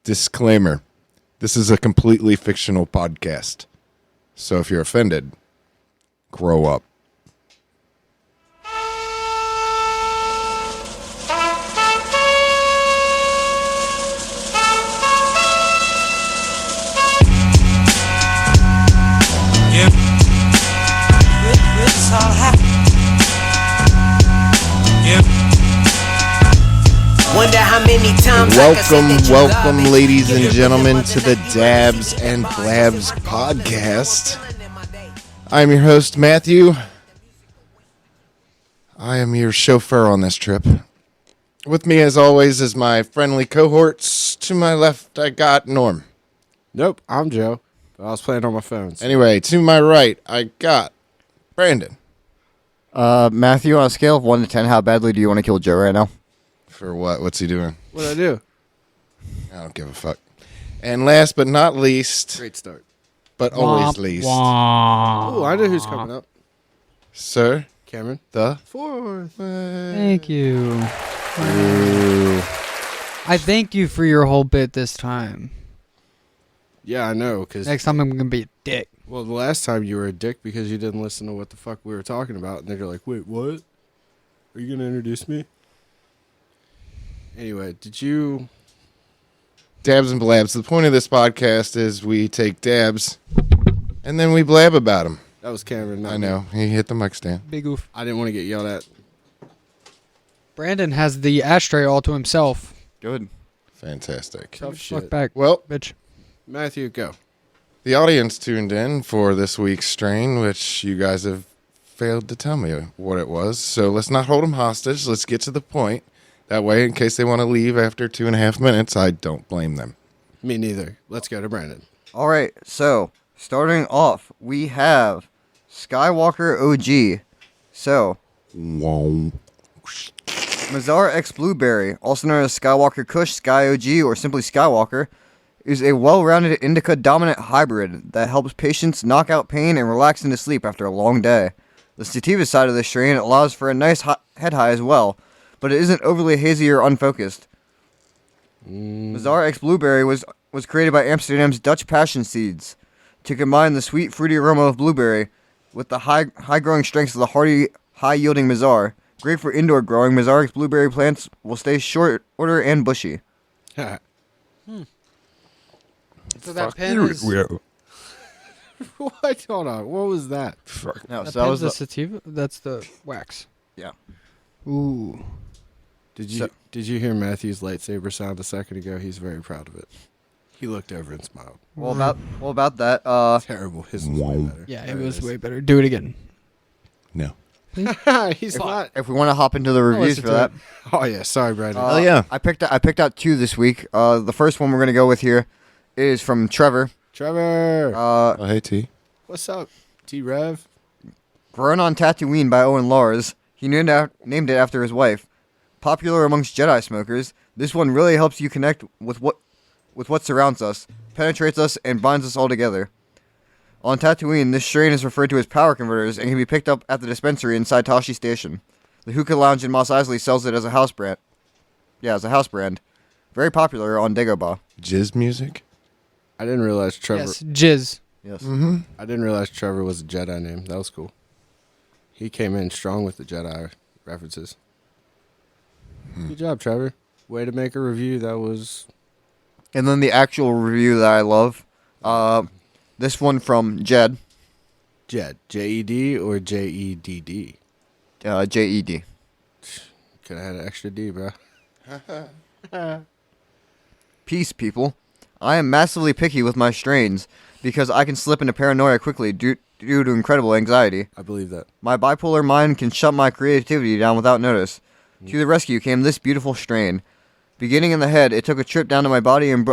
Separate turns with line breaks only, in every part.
Disclaimer. This is a completely fictional podcast. So if you're offended, grow up. Welcome, ladies and gentlemen, to the Dabs and Blabs podcast. I'm your host, Matthew. I am your chauffeur on this trip. With me, as always, is my friendly cohorts. To my left, I got Norm.
Nope, I'm Joe. I was playing on my phone.
Anyway, to my right, I got Brandon.
Matthew, on a scale of 1 to 10, how badly do you want to kill Joe right now?
For what? What's he doing?
What'd I do?
I don't give a fuck. And last but not least,
Great start.
but always least,
Oh, I know who's coming up.
Sir,
Cameron.
the
Fourth.
Thank you.
Ooh.
I thank you for your whole bit this time.
Yeah, I know, because...
Next time I'm going to be a dick.
Well, the last time you were a dick because you didn't listen to what the fuck we were talking about, and then you're like, wait, what? Are you going to introduce me? Anyway, did you...
Dabs and blabs. The point of this podcast is we take dabs and then we blab about them.
That was Cameron, not
I know. He hit the mic stand.
Big oof.
I didn't want to get yelled at.
Brandon has the ashtray all to himself.
Good.
Fantastic.
Tough
Fuck
shit.
back,
Well,
bitch.
Matthew, go.
the audience tuned in for this week's strain, which you guys have failed to tell me what it was. So let's not hold them hostage. Let's get to the point. That way, in case they want to leave after 2.5 minutes, I don't blame them.
Me neither. Let's go to Brandon.
All right, so starting off, we have Skywalker OG. So,
Whoa.
Mazar X Blueberry, also known as Skywalker Kush, Sky OG, or simply Skywalker, is a well-rounded indica-dominant hybrid that helps patients knock out pain and relax into sleep after a long day. The sativa side of the strain allows for a nice head high as well, but it isn't overly hazy or unfocused. Mazar X Blueberry was created by Amsterdam's Dutch passion seeds to combine the sweet, fruity aroma of blueberry with the high growing strengths of the hardy, high-yielding Mazar. Great for indoor growing, Mazar X Blueberry plants will stay shorter and bushy.
So that pen is...
What? Hold on. What was that?
No,
That
so that
pen's
was
the sativa? That's the wax.
Yeah.
Ooh.
Did you hear Matthew's lightsaber sound a second ago? He's very proud of it. He looked over and smiled.
Well, about that.
Terrible. His was way better.
Yeah,
There
it was
is.
way better. Do it again.
No.
He's not.
If we want to hop into the reviews
listen
for
to
that,
Oh yeah, sorry, Brandon.
Oh, yeah.
I picked out two this week. The first one we're gonna go with here is from Trevor.
Trevor,
Oh, hey, T.
what's up, T-Rev?
Grown on Tatooine by Owen Lars. He named it after his wife. Popular amongst Jedi smokers, this one really helps you connect with what surrounds us, penetrates us, and binds us all together. On Tatooine, this strain is referred to as power converters and can be picked up at the dispensary inside Tashi Station. The Hookah Lounge in Mos Eisley sells it as a house brand. Yeah, as a house brand. Very popular on Dagobah.
Jizz music?
I didn't realize Trevor.
Yes, jizz.
Yes.
Mm-hmm.
I didn't realize Trevor was a Jedi name. That was cool. He came in strong with the Jedi references. Good job, Trevor. Way to make a review that was...
And then the actual review that I love. This one from Jed.
Jed. J-E-D or J-E-D-D?
J-E-D.
Could have had an extra D, bro.
Peace, people. I am massively picky with my strains because I can slip into paranoia quickly due to incredible anxiety.
I believe that.
My bipolar mind can shut my creativity down without notice. To the rescue came this beautiful strain. Beginning in the head, it took a trip down to my body and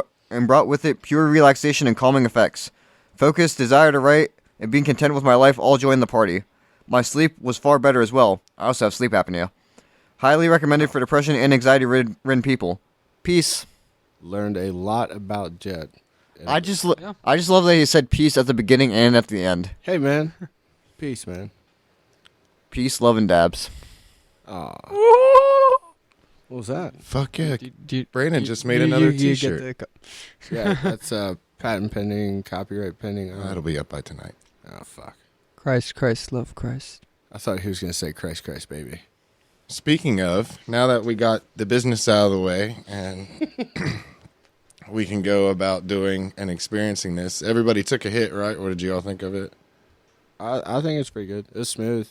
brought with it pure relaxation and calming effects. Focus, desire to write, and being content with my life all joined the party. My sleep was far better as well. I also have sleep apnea. Highly recommended for depression and anxiety-ridden people. Peace.
Learned a lot about Jed.
I just love that he said peace at the beginning and at the end.
Hey, man. Peace, man.
Peace, love, and dabs.
Aw. What was that?
Fuck yeah.
Do
Brandon just made another
you
t-shirt.
get the
Yeah, that's patent pending, copyright pending.
That'll be up by tonight.
Oh, fuck.
Christ, love Christ.
I thought he was going to say Christ, baby.
Speaking of, now that we got the business out of the way and we can go about doing and experiencing this, everybody took a hit, right? What did you all think of it?
I think it's pretty good. It's smooth.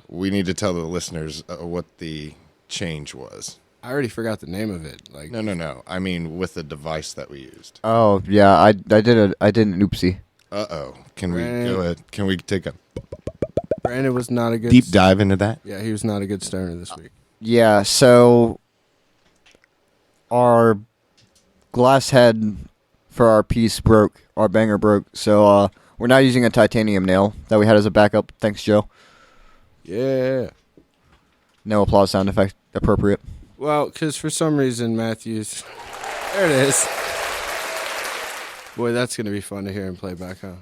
We need to tell the listeners what the change was.
I already forgot the name of it. Like,
No. I mean, with the device that we used.
Oh yeah, I did an oopsie.
Uh-oh. Can we
Brandon.
go ahead? Can we take a
Brandon was not a good
deep dive into that?
Yeah, he was not a good stoner this week.
Yeah, so our glass head for our piece broke. Our banger broke. So we're now using a titanium nail that we had as a backup. Thanks, Joe.
Yeah.
No applause sound effect appropriate.
Well, because for some reason, Matthews... There it is. Boy, that's going to be fun to hear him play back, huh?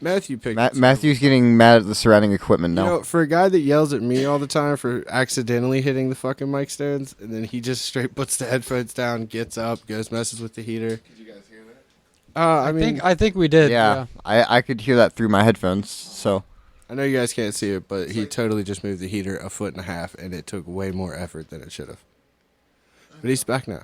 Matthew picked...
Matthew's getting mad at the surrounding equipment now.
You know, for a guy that yells at me all the time for accidentally hitting the fucking mic stands, and then he just straight puts the headphones down, gets up, goes messes with the heater.
Did you guys hear that?
I think we did.
Yeah, I could hear that through my headphones. So
I know you guys can't see it, but he totally just moved the heater 1.5 feet, and it took way more effort than it should have. But he's back now.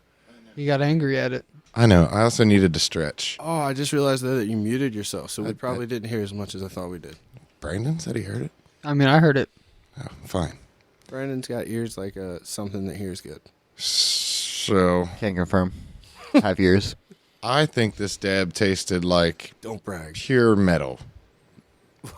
He got angry at it.
I know. I also needed to stretch.
Oh, I just realized though that you muted yourself, so we probably didn't hear as much as I thought we did.
Brandon said he heard it.
I mean, I heard it.
Oh, fine.
Brandon's got ears like something that hears good.
So
can't confirm. Have years.
I think this dab tasted like
Don't brag.
pure metal.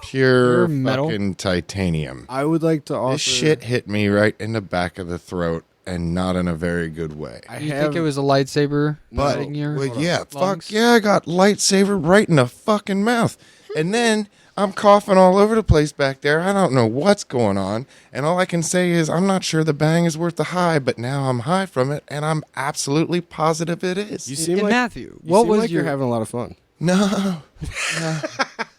Pure
metal?
fucking titanium.
I would like to offer...
This shit hit me right in the back of the throat and not in a very good way.
You think it was a lightsaber?
But
hitting your
well, yeah,
lungs?
fuck yeah, I got lightsaber right in the fucking mouth. And then I'm coughing all over the place back there. I don't know what's going on. And all I can say is I'm not sure the bang is worth the high, but now I'm high from it, and I'm absolutely positive it is.
You seem
And
like
Matthew,
you
what
seem
was
like
your
you're having a lot of fun.
No.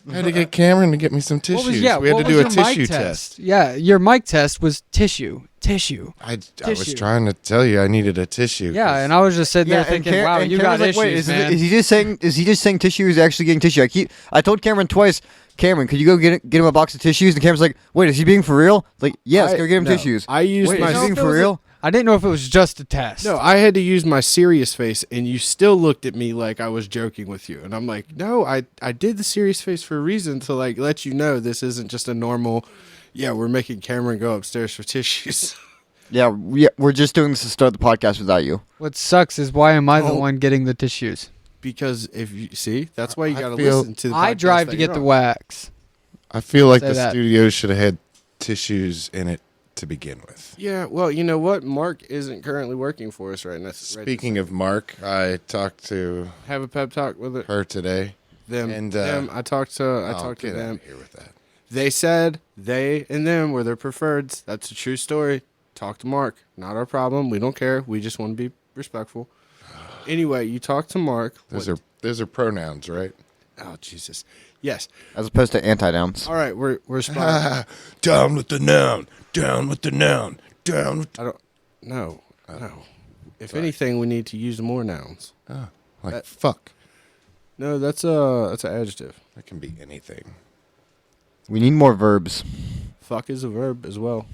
I had to get Cameron to get me some tissues.
we
We had to
what
do a
was your mic
tissue test.
Yeah, your mic test was tissue.
I was
Tissue.
trying to tell you I needed a tissue.
Yeah, and I was just sitting there thinking, wow, you got
Cameron's
issues,
like, wait,
man.
is he just saying tissue? Is he actually getting tissue? I told Cameron twice. Cameron, could you go get him a box of tissues? And Cameron's like, wait, is he being for real? Like, yes, go get him
No,
tissues.
I used
Wait,
my...
is he being for real?
I didn't know if it was just a test.
No, I had to use my serious face, and you still looked at me like I was joking with you. And I'm like, no, I did the serious face for a reason to like let you know this isn't just a normal, yeah, we're making Cameron go upstairs for tissues.
Yeah, we're just doing this to start the podcast without you.
What sucks is why am I the
Oh.
one getting the tissues?
Because if you see, that's why you
I
got to
feel-
listen to the
I
podcast
drive
that
to get
you're
the
on.
wax.
I feel like
Say
the
that.
studio should have had tissues in it to begin with.
Yeah, well, you know what? Mark isn't currently working for us right now.
Speaking of Mark, I talked to
have a pep talk with it.
her today.
Them,
and,
them. I talked to
I'll get out
them.
of here with that.
They said they and them were their preferreds. That's a true story. Talk to Mark. Not our problem. We don't care. We just want to be respectful. Anyway, you talk to Mark.
Those are pronouns, right?
Oh, Jesus. Yes.
As opposed to anti-downs.
All right, we're spot.
Down with the noun. Down with the noun. Down with
I don't. No. If anything, we need to use more nouns.
like fuck.
No, that's an adjective.
That can be anything.
We need more verbs.
Fuck is a verb as well.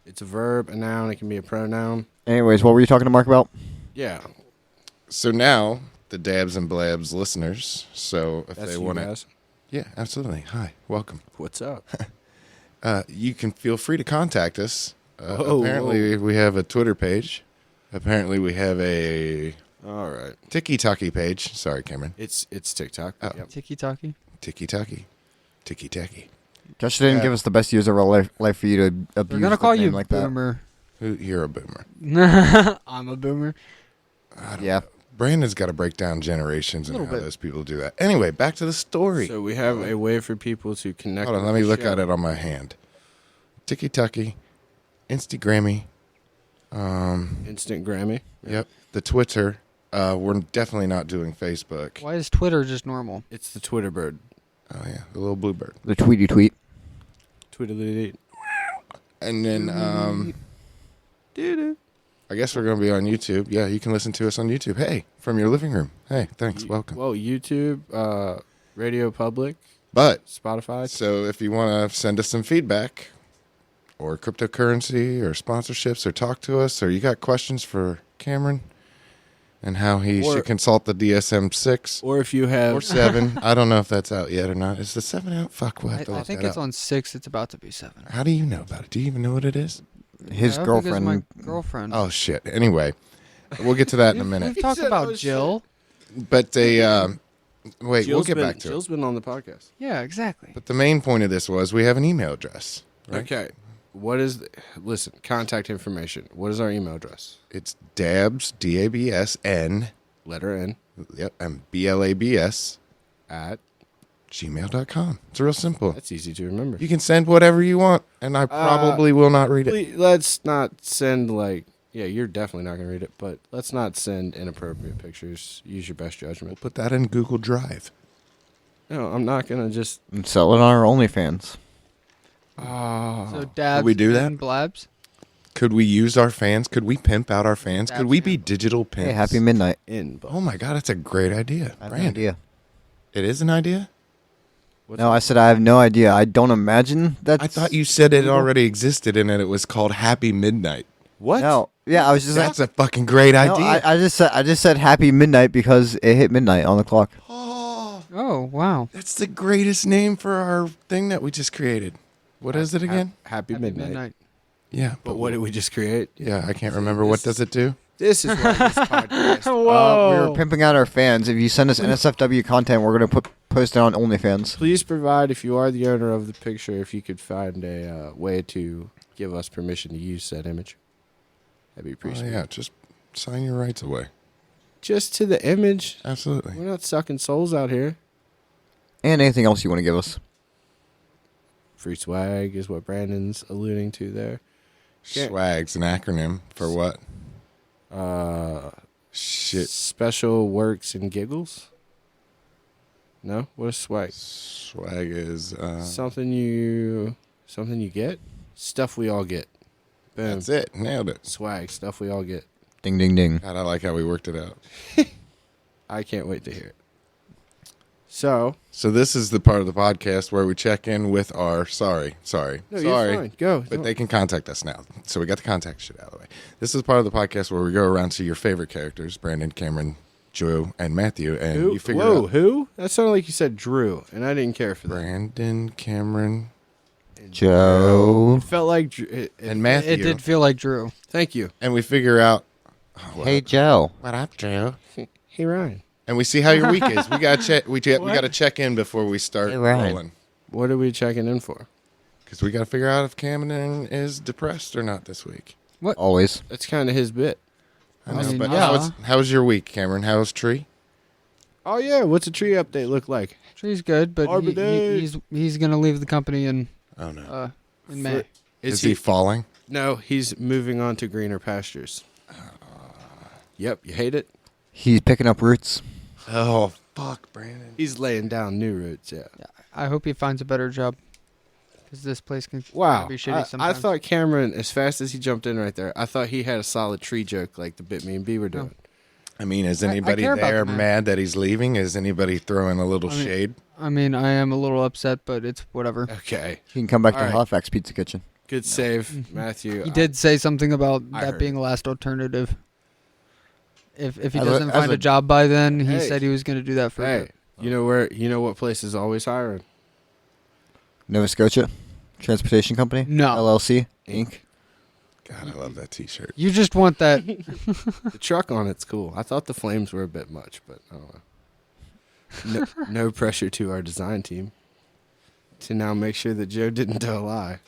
It's a verb, a noun. It can be a pronoun.
Anyways, what were you talking to Mark about?
Yeah.
So now the Dabs and Blabs listeners. So if
That's
they
you
want to,
guys.
yeah, absolutely. Hi, welcome.
What's up?
You can feel free to contact us.
Whoa,
Apparently, we have a Twitter page. Apparently, we have a
All right.
Tiki-Taki page. Sorry, Cameron.
It's TikTok.
Oh.
Yep.
Tiki talkie.
Tiki-Taki. Tiki-Taki.
Josh didn't give us the best years of our life for you to abuse.
We're gonna
the
call
name
you
like that.
boomer.
You're a boomer.
I'm a boomer.
Yeah.
Brandon's got to break down generations and
Little
how
bit.
those people do that. Anyway, back to the story.
So we have a way for people to connect.
Hold on,
with
let me
the
look
show.
at it on my hand. Tiki-Taki, Instagrammy,
Instant Grammy.
yep, the Twitter. We're definitely not doing Facebook.
Why is Twitter just normal?
It's the Twitter bird.
Oh, yeah, the little bluebird.
The tweety tweet.
Tweedledee.
And then I guess we're going to be on YouTube. Yeah, you can listen to us on YouTube. Hey, from your living room. Hey, thanks. Welcome.
Well, YouTube, Radio Public,
But
Spotify.
so if you want to send us some feedback or cryptocurrency or sponsorships or talk to us or you got questions for Cameron and how he
Or-
should consult the DSM-6
Or if you have
or 7. I don't know if that's out yet or not. Is the 7 out? Fuck, we'll have to
I
look
think
that
it's
up.
on 6. It's about to be 7.
How do you know about it? Do you even know what it is?
His
I think it's
girlfriend.
my girlfriend.
Oh, shit. Anyway, we'll get to that in a minute.
We've talked
said,
about
"Oh, shit."
Jill.
But they, wait, we'll get back to
Jill's
it.
been on the podcast.
Yeah, exactly.
But the main point of this was we have an email address. Right?
Okay. What is listen, contact information. What is our email address?
It's dabs, D-A-B-S-N,
Letter N
yep, and B-L-A-B-S,
at.
gmail.com. It's real simple.
That's easy to remember.
You can send whatever you want, and I probably will not read it.
Please, let's not send yeah, you're definitely not going to read it, but let's not send inappropriate pictures. Use your best
We'll
judgment.
put that in Google Drive.
No, I'm not going to just.
And sell it on our OnlyFans.
So dabs
we do that?
and blabs.
Could we use our fans? Could we pimp out our fans? Could we be digital pimps?
Hey, happy midnight.
Oh my God, that's a great idea.
I have no
Brandon.
idea.
It is an idea?
No, I said I have no idea. I don't imagine that.
I thought you said it already existed and that it was called Happy Midnight.
What?
No, yeah, I was just.
That's a fucking great
No,
idea.
I just said happy midnight because it hit midnight on the clock.
Oh, wow.
That's the greatest name for our thing that we just created. What is it again?
Happy
Happy
midnight.
Yeah,
But what did we just create?
Yeah, I can't remember. What does it do?
This is why this podcast.
We were pimping out our fans. If you send us NSFW content, we're gonna post it on OnlyFans.
Please provide, if you are the owner of the picture, if you could find a way to give us permission to use said image. That'd be
Oh,
appreciated.
yeah, just sign your rights away.
Just to the image.
Absolutely.
We're not sucking souls out here.
And anything else you want to give us.
Free swag is what Brandon's alluding to there. Yeah.
Swag's an acronym for what? Shit.
Special works and giggles? No? What is swag?
Swag is.
Something you get? Stuff we all get. Boom.
That's it. Nailed it.
Swag, stuff we all get.
Ding, ding, ding.
God, I like how we worked it out.
I can't wait to hear it. So
this is the part of the podcast where we check in with our sorry.
no, you're fine. Go.
But they can contact us now. So we got the contact shit out of the way. This is part of the podcast where we go around to your favorite characters, Brandon, Cameron, Joe, and Matthew, and
Who?
you figure
Whoa,
out
who? That sounded like you said Drew, and I didn't care for that.
Brandon, Cameron,
Joe.
It felt like
and Matthew.
It did feel like Drew.
Thank you.
And we figure out
Hey, Joe.
what up, Joe?
Hey, Ryan.
And we see how your week is. We got check. We got to check in before we start
Hey, Ryan.
rolling
What are we checking in for?
because we got to figure out if Cameron is depressed or not this week.
Always.
That's kind of his bit.
I know,
mean,
but
yeah.
how's your week, Cameron? How's Tree?
Oh yeah, what's a tree update look like?
Tree's good, but
Arbor Day.
he's gonna leave the company in
Oh no,
May.
is he falling?
No, he's moving on to greener pastures. Yep, you hate it.
He's picking up roots.
Oh fuck, Brandon.
He's laying down new roots. Yeah.
I hope he finds a better job because this place can
Wow.
be shitty
I
sometimes.
thought Cameron, as fast as he jumped in right there, I thought he had a solid tree joke like the bit me and B were doing.
I mean, is
I
anybody
care about
there
the man.
mad that he's leaving? Is anybody throwing a little
I mean-
shade?
I mean, I am a little upset, but it's whatever.
Okay.
He can come back to
All right.
Halifax Pizza Kitchen.
Good save, Matthew.
He did say something about
I
that
heard
being a last alternative. If he
As a-
doesn't
as
find
a-
a job by then, he
Hey.
said he was going to do that for a
Hey,
bit.
you know what place is always hiring?
Nova Scotia Transportation Company.
No.
LLC. Inc.
God, I love that T-shirt.
You just want that.
The truck on it's cool. I thought the flames were a bit much, but I don't know. No pressure to our design team to now make sure that Joe didn't tell a lie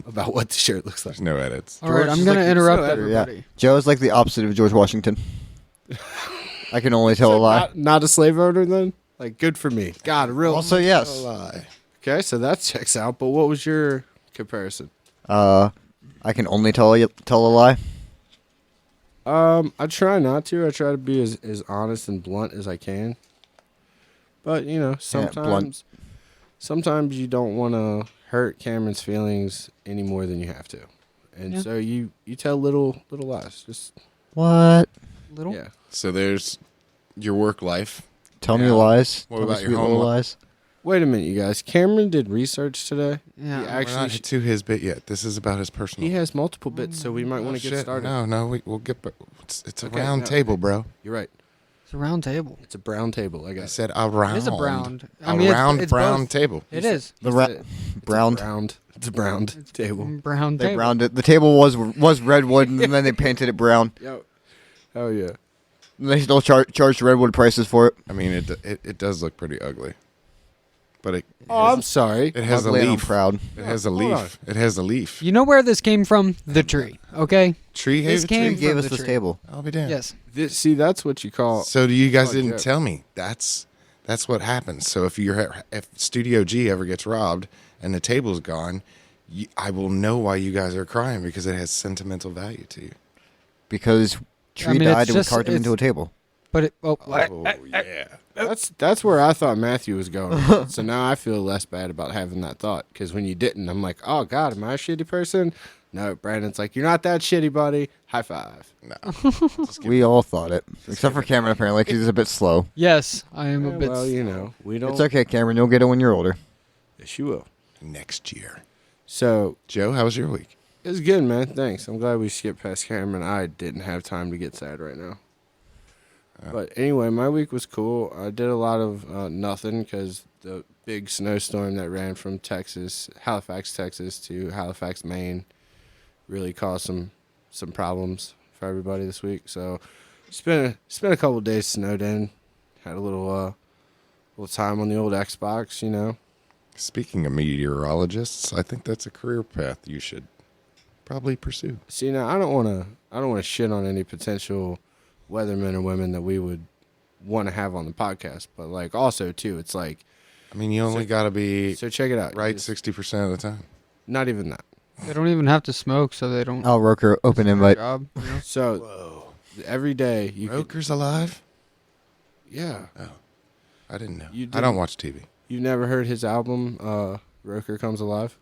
about what the shirt looks like.
There's no edits.
All right,
George
I'm
is
going
like
to
the-
interrupt
so
everybody.
Yeah. Joe is like the opposite of George Washington. I can only tell a lie.
Not a slave owner then? Like, good for me. God, a real.
Also, yes.
Lie.
Okay, so that checks out. But what was your comparison?
I can only tell a lie.
I try not to. I try to be as honest and blunt as I can. But you know,
blunt.
sometimes you don't want to hurt Cameron's feelings any more than you have to. And
Yeah.
so you tell little lies. Just
What?
Little.
yeah.
So there's your work life.
Tell me
Yeah.
lies.
What
Tell me
about your
sweet
home
little
li-
lies?
Wait a minute, you guys. Cameron did research today.
Yeah.
He
We're
actually
not to his bit yet. This is about his personal.
he has multiple bits, so we might
Oh,
want to get
shit.
started.
No, we'll get. It's a
Okay,
round
no.
table, bro.
You're right.
It's a round table.
It's a brown table. I
I
guess.
said a round.
It is a brown. I
A
mean,
round
it's
brown
both.
table.
It is.
The ra- brown.
It's a browned table.
Brown
They
table.
browned it. The table was redwood, and then they painted it brown.
Yo. Oh yeah.
They still charged redwood prices for it.
I mean, it does look pretty ugly, but it
Oh, I'm sorry.
it has a
Ugly and I'm
leaf.
proud.
It has a
Hold on.
leaf. It has a leaf.
You know where this came from? The tree. Okay.
Tree
This
gave it to
came
you?
He gave
from
us
the
this
tree.
table.
I'll be damned.
Yes.
See, that's what you call.
So you guys
Oh,
didn't
yeah.
tell me. That's what happens. So if Studio G ever gets robbed and the table's gone, I will know why you guys are crying because it has sentimental value to you.
Because Tree
mean, it's
died and we
just-
carved him
it's-
into a table.
But it. Oh.
Oh yeah.
That's where I thought Matthew was going. So now I feel less bad about having that thought because when you didn't, I'm like, oh God, am I a shitty person? No, Brandon's like, you're not that shitty, buddy. High five.
No.
We all thought it. Except for Cameron, apparently, 'cause he's a bit slow.
Yes, I am a
Yeah,
bit.
well, you know, we don't.
It's okay, Cameron. You'll get it when you're older.
Yes, you will.
Next year.
So
Joe, how was your week?
it was good, man. Thanks. I'm glad we skipped past Cameron. I didn't have time to get sad right now. But anyway, my week was cool. I did a lot of nothing because the big snowstorm that ran from Halifax, Texas to Halifax, Maine, really caused some problems for everybody this week. So spent a couple of days snowed in. Had a little time on the old Xbox, you know.
Speaking of meteorologists, I think that's a career path you should probably pursue.
See, now I don't want to shit on any potential weathermen or women that we would want to have on the podcast, but like also too, it's like,
I mean, you only got to be
so check it out.
right
It's
60% of the time.
not even that.
They don't even have to smoke, so they don't.
Oh, Roker, open invite.
Job. You know?
So
Whoa.
every day you could,
Roker's alive?
yeah.
I didn't know.
You
I don't
didn't-
watch TV.
You've never heard his album, Roker Comes Alive?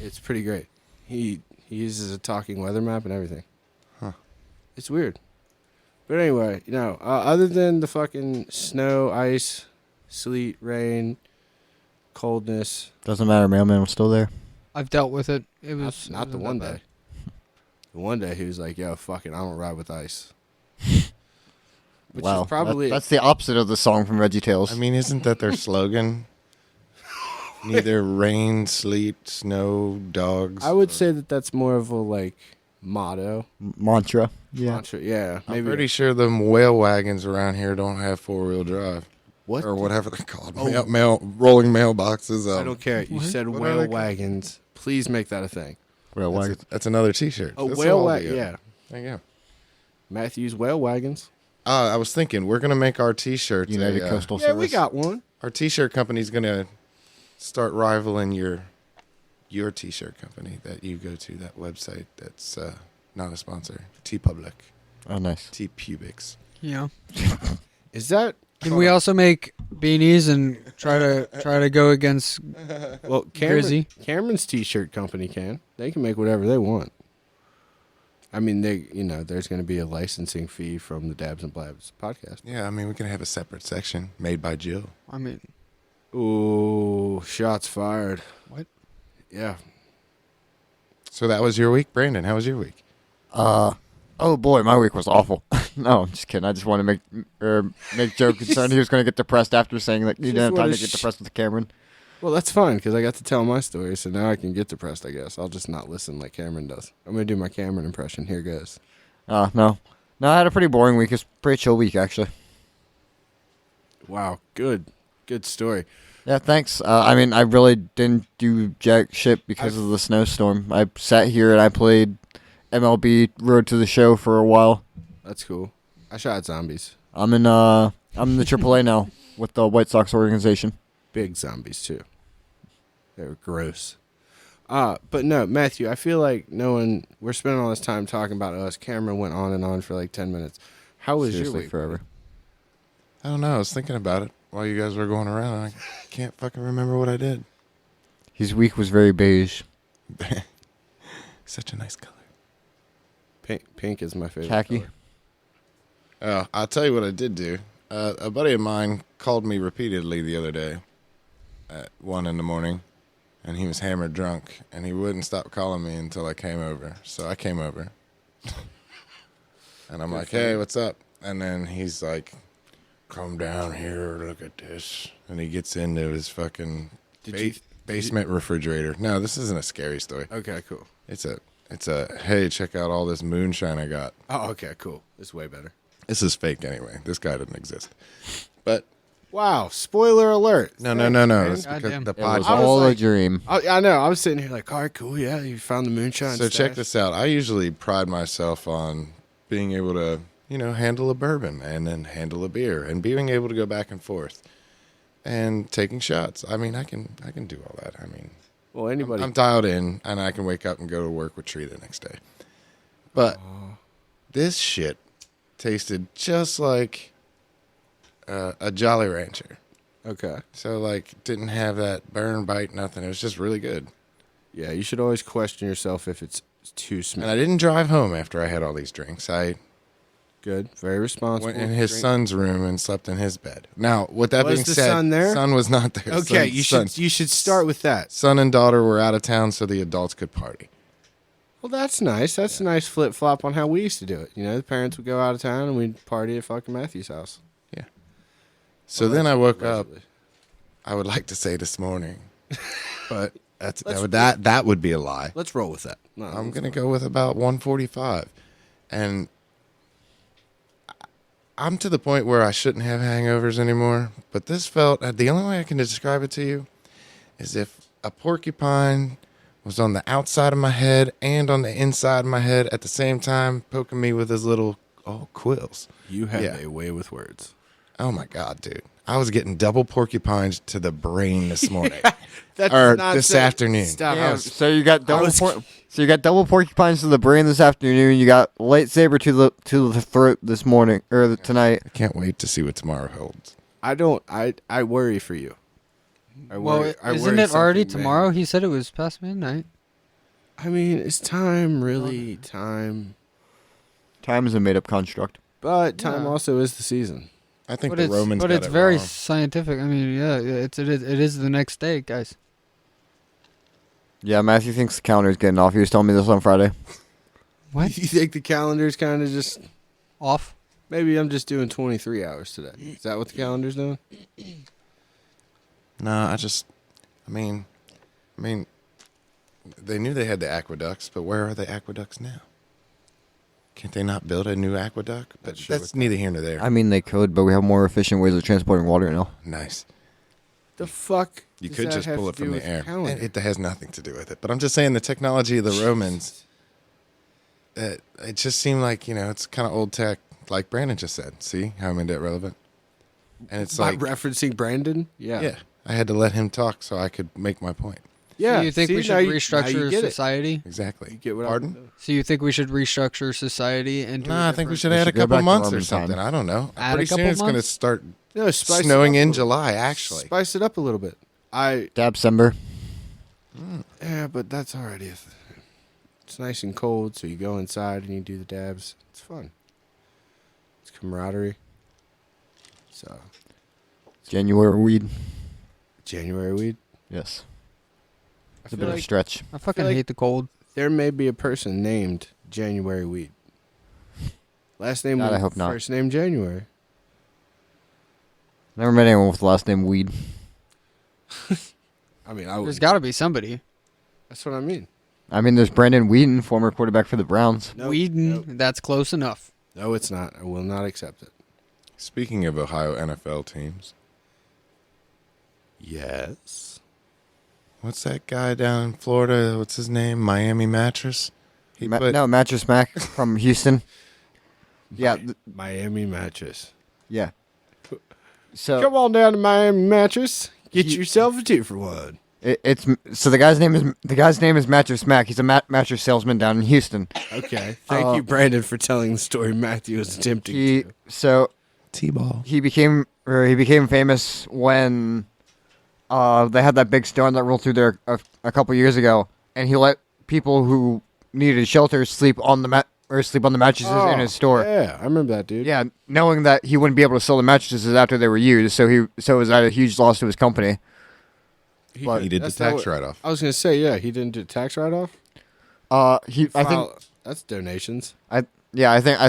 It's pretty great. He uses a talking weather map and everything.
Huh.
It's weird. But anyway, you know, other than the fucking snow, ice, sleet, rain, coldness,
Doesn't matter, mailman was still there.
I've dealt with it. It was
not the
it wasn't
one
that
day. The one day he was like, yo, fuck it, I don't ride with ice. Which
Wow,
is probably
that's the opposite of the song from VeggieTales.
I mean, isn't that their slogan? Neither rain, sleet, snow, dogs.
I would say that that's more of a like motto.
Mantra. Yeah.
Mantra. Yeah.
I'm
Maybe
pretty sure the whale wagons around here don't have 4-wheel drive
what?
or whatever they're called.
Oh.
Rolling mailboxes.
I don't care. You
What?
said
What are
whale
they called?
wagons. Please make that a thing.
Well,
That's another T-shirt.
A
This
whale
will all
wagon.
be it.
Yeah.
There you go.
Matthews whale wagons.
I was thinking we're gonna make our T-shirts.
United
a,
Coastal
Yeah,
Service.
we got one.
Our T-shirt company's gonna start rivaling your T-shirt company that you go to. That website that's not a sponsor. T Public.
Oh, nice.
T Pubics.
Yeah.
Is that
Can we also make beanies and try to go against?
well?
Grizzy?
Cameron's T-shirt company can. They can make whatever they want. I mean, there's going to be a licensing fee from the Dabs and Blabs podcast.
Yeah, I mean we can have a separate section made by Jill.
I mean,
Ooh, shots fired.
What?
Yeah.
So that was your week, Brandon. How was your week?
Oh boy, my week was awful. No, I'm just kidding. I just want to make Joe concerned he was going to get depressed after saying that you
Just
didn't have time
wanna
to get depressed with Cameron.
Well, that's fine because I got to tell my story, so now I can get depressed. I guess I'll just not listen like Cameron does. I'm gonna do my Cameron impression. Here goes.
No, I had a pretty boring week. It's a pretty chill week actually.
Wow, good story.
Yeah, thanks. I mean, I really didn't do jack shit because of the snowstorm. I sat here and I played MLB Road to the Show for a while.
That's cool. I shot zombies,
I'm in the AAA now with the White Sox organization.
big zombies too. They were gross. But no, Matthew, I feel like we're spending all this time talking about us. Cameron went on and on for like 10 minutes. How was your
Seriously,
week?
forever.
I don't know. I was thinking about it while you guys were going around. And I can't fucking remember what I did.
His week was very beige.
Such a nice color.
Pink is my favorite.
Khaki.
color.
Oh, I'll tell you what I did do. A buddy of mine called me repeatedly the other day at 1 in the morning, and he was hammered drunk, and he wouldn't stop calling me until I came over. So I came over, and I'm like, "Hey, what's up?" And then he's like, "Come down here, look at this," and he gets into his fucking basement refrigerator. No, this isn't a scary story.
Okay, cool.
It's a hey, check out all this moonshine I got.
Oh, okay, cool. It's way better.
This is fake anyway. This guy doesn't exist. But
Wow, spoiler alert.
no.
Thanks,
It's
man.
because
Goddamn.
the
It was
podcast.
all
like-
a dream.
I know. I was sitting here like, all right, cool. Yeah, you found the moonshine.
So check
stash.
this out. I usually pride myself on being able to, handle a bourbon and then handle a beer and being able to go back and forth and taking shots. I mean, I can do all that. I mean,
Well, anybody.
I'm dialed in and I can wake up and go to work with Tree the next day. But this shit tasted just like a Jolly Rancher.
Okay.
So like didn't have that burn bite, nothing. It was just really good.
Yeah, you should always question yourself if it's too
And
smooth.
I didn't drive home after I had all these drinks. I
Good. Very responsible.
went in his
Drink-
son's room and slept in his bed. Now, with that
Was
being
the
said,
son there?
son was not there.
Okay,
Son-
you should start with that.
Son and daughter were out of town, so the adults could party.
Well, that's nice. That's a nice flip flop on how we used to do it. The parents would go out of town and we'd party at fucking Matthew's house.
Yeah. So then I woke up.
Allegedly.
I would like to say this morning, but that would be a lie.
Let's roll with that. No,
I'm
let's
gonna
not.
go with about 145, and I'm to the point where I shouldn't have hangovers anymore. But this felt the only way I can describe it to you is if a porcupine was on the outside of my head and on the inside of my head at the same time, poking me with his little quills.
You have
Yeah.
a way with words.
Oh my god, dude! I was getting double porcupines to the brain this morning.
That's
Or
not
this
so-
afternoon.
Stop.
Damn, so you got double.
was-
So you got double porcupines to the brain this afternoon. You got lightsaber to the throat this morning or tonight.
I can't wait to see what tomorrow holds.
I don't. I worry for you. I
Well,
worry, I
isn't
worry
it already
something may-
tomorrow? He said it was past midnight.
I mean, it's time, really time.
Time is a made-up construct.
But time
Yeah.
also is the season.
I think
But
the
it's
Romans
but
got
it's
it
very
wrong.
scientific. I mean, yeah, it is the next day, guys.
Yeah, Matthew thinks the calendar is getting off. He was telling me this on Friday.
What?
You think the calendar's kind of just?
Off?
Maybe I'm just doing 23 hours today. Is that what the calendar's doing?
No, I mean, they knew they had the aqueducts, but where are the aqueducts now? Can't they not build a new aqueduct? But
Not sure
that's
what
neither here nor there.
I mean, they could, but we have more efficient ways of transporting water now.
Nice.
The fuck?
You
does
could
that
just
have
pull
to
it
do
from
with
the air.
calendar?
It has nothing to do with it. But I'm just saying the technology of the Romans, it just seemed like, it's kind of old tech, like Brandon just said. See how I made that relevant? And it's
By
like,
referencing Brandon? Yeah.
yeah, I had to let him talk so I could make my point.
Yeah.
So you think
see,
we
now
should
you
restructure
get it.
society?
Exactly.
You get what
Pardon?
So you think we should restructure society and?
No, I think we should
We
add a
should go
couple
back to
months or
Roman
something.
time.
I don't know.
Add a
Pretty soon
couple
it's going to
months?
start
No, spice it
snowing
up a
in
little.
July, actually.
Spice it up a little bit.
Dabsember.
Yeah, but that's already. It's nice and cold, so you go inside and you do the dabs. It's fun. It's camaraderie. So,
January weed.
January weed.
Yes. It's a
feel
bit of a
like-
stretch.
I fucking
like-
hate the cold.
There may be a person named January weed. Last name
God,
Weed,
I hope not.
First name January.
Never met anyone with the last name Weed.
I mean, I
There's
would.
got to be somebody.
That's what I mean.
I mean, there's Brandon Wheaton, former quarterback for the Browns.
Nope,
Whedon,
nope.
that's close enough.
No, it's not. I will not accept it.
Speaking of Ohio NFL teams,
Yes.
what's that guy down in Florida? What's his name? Miami Mattress? He put
No, Mattress Mac from Houston. Yeah,
Miami mattress.
yeah. So
Come on down to Miami mattress. Get
He-
yourself a 2-for-1.
it's so the guy's name is Mattress Mac. He's a mattress salesman down in Houston.
Okay. Thank you, Brandon, for telling the story Matthew was attempting
He
to.
so
T-ball.
he became famous when they had that big storm that rolled through there a couple years ago, and he let people who needed shelter sleep on the mattresses in his store.
Yeah, I remember that, dude.
Yeah, knowing that he wouldn't be able to sell the mattresses after they were used, so it was at a huge loss to his company.
He did the
That's not
tax
what-
write-off.
I was gonna say, yeah, he didn't do tax write-off.
I think
That's donations.
I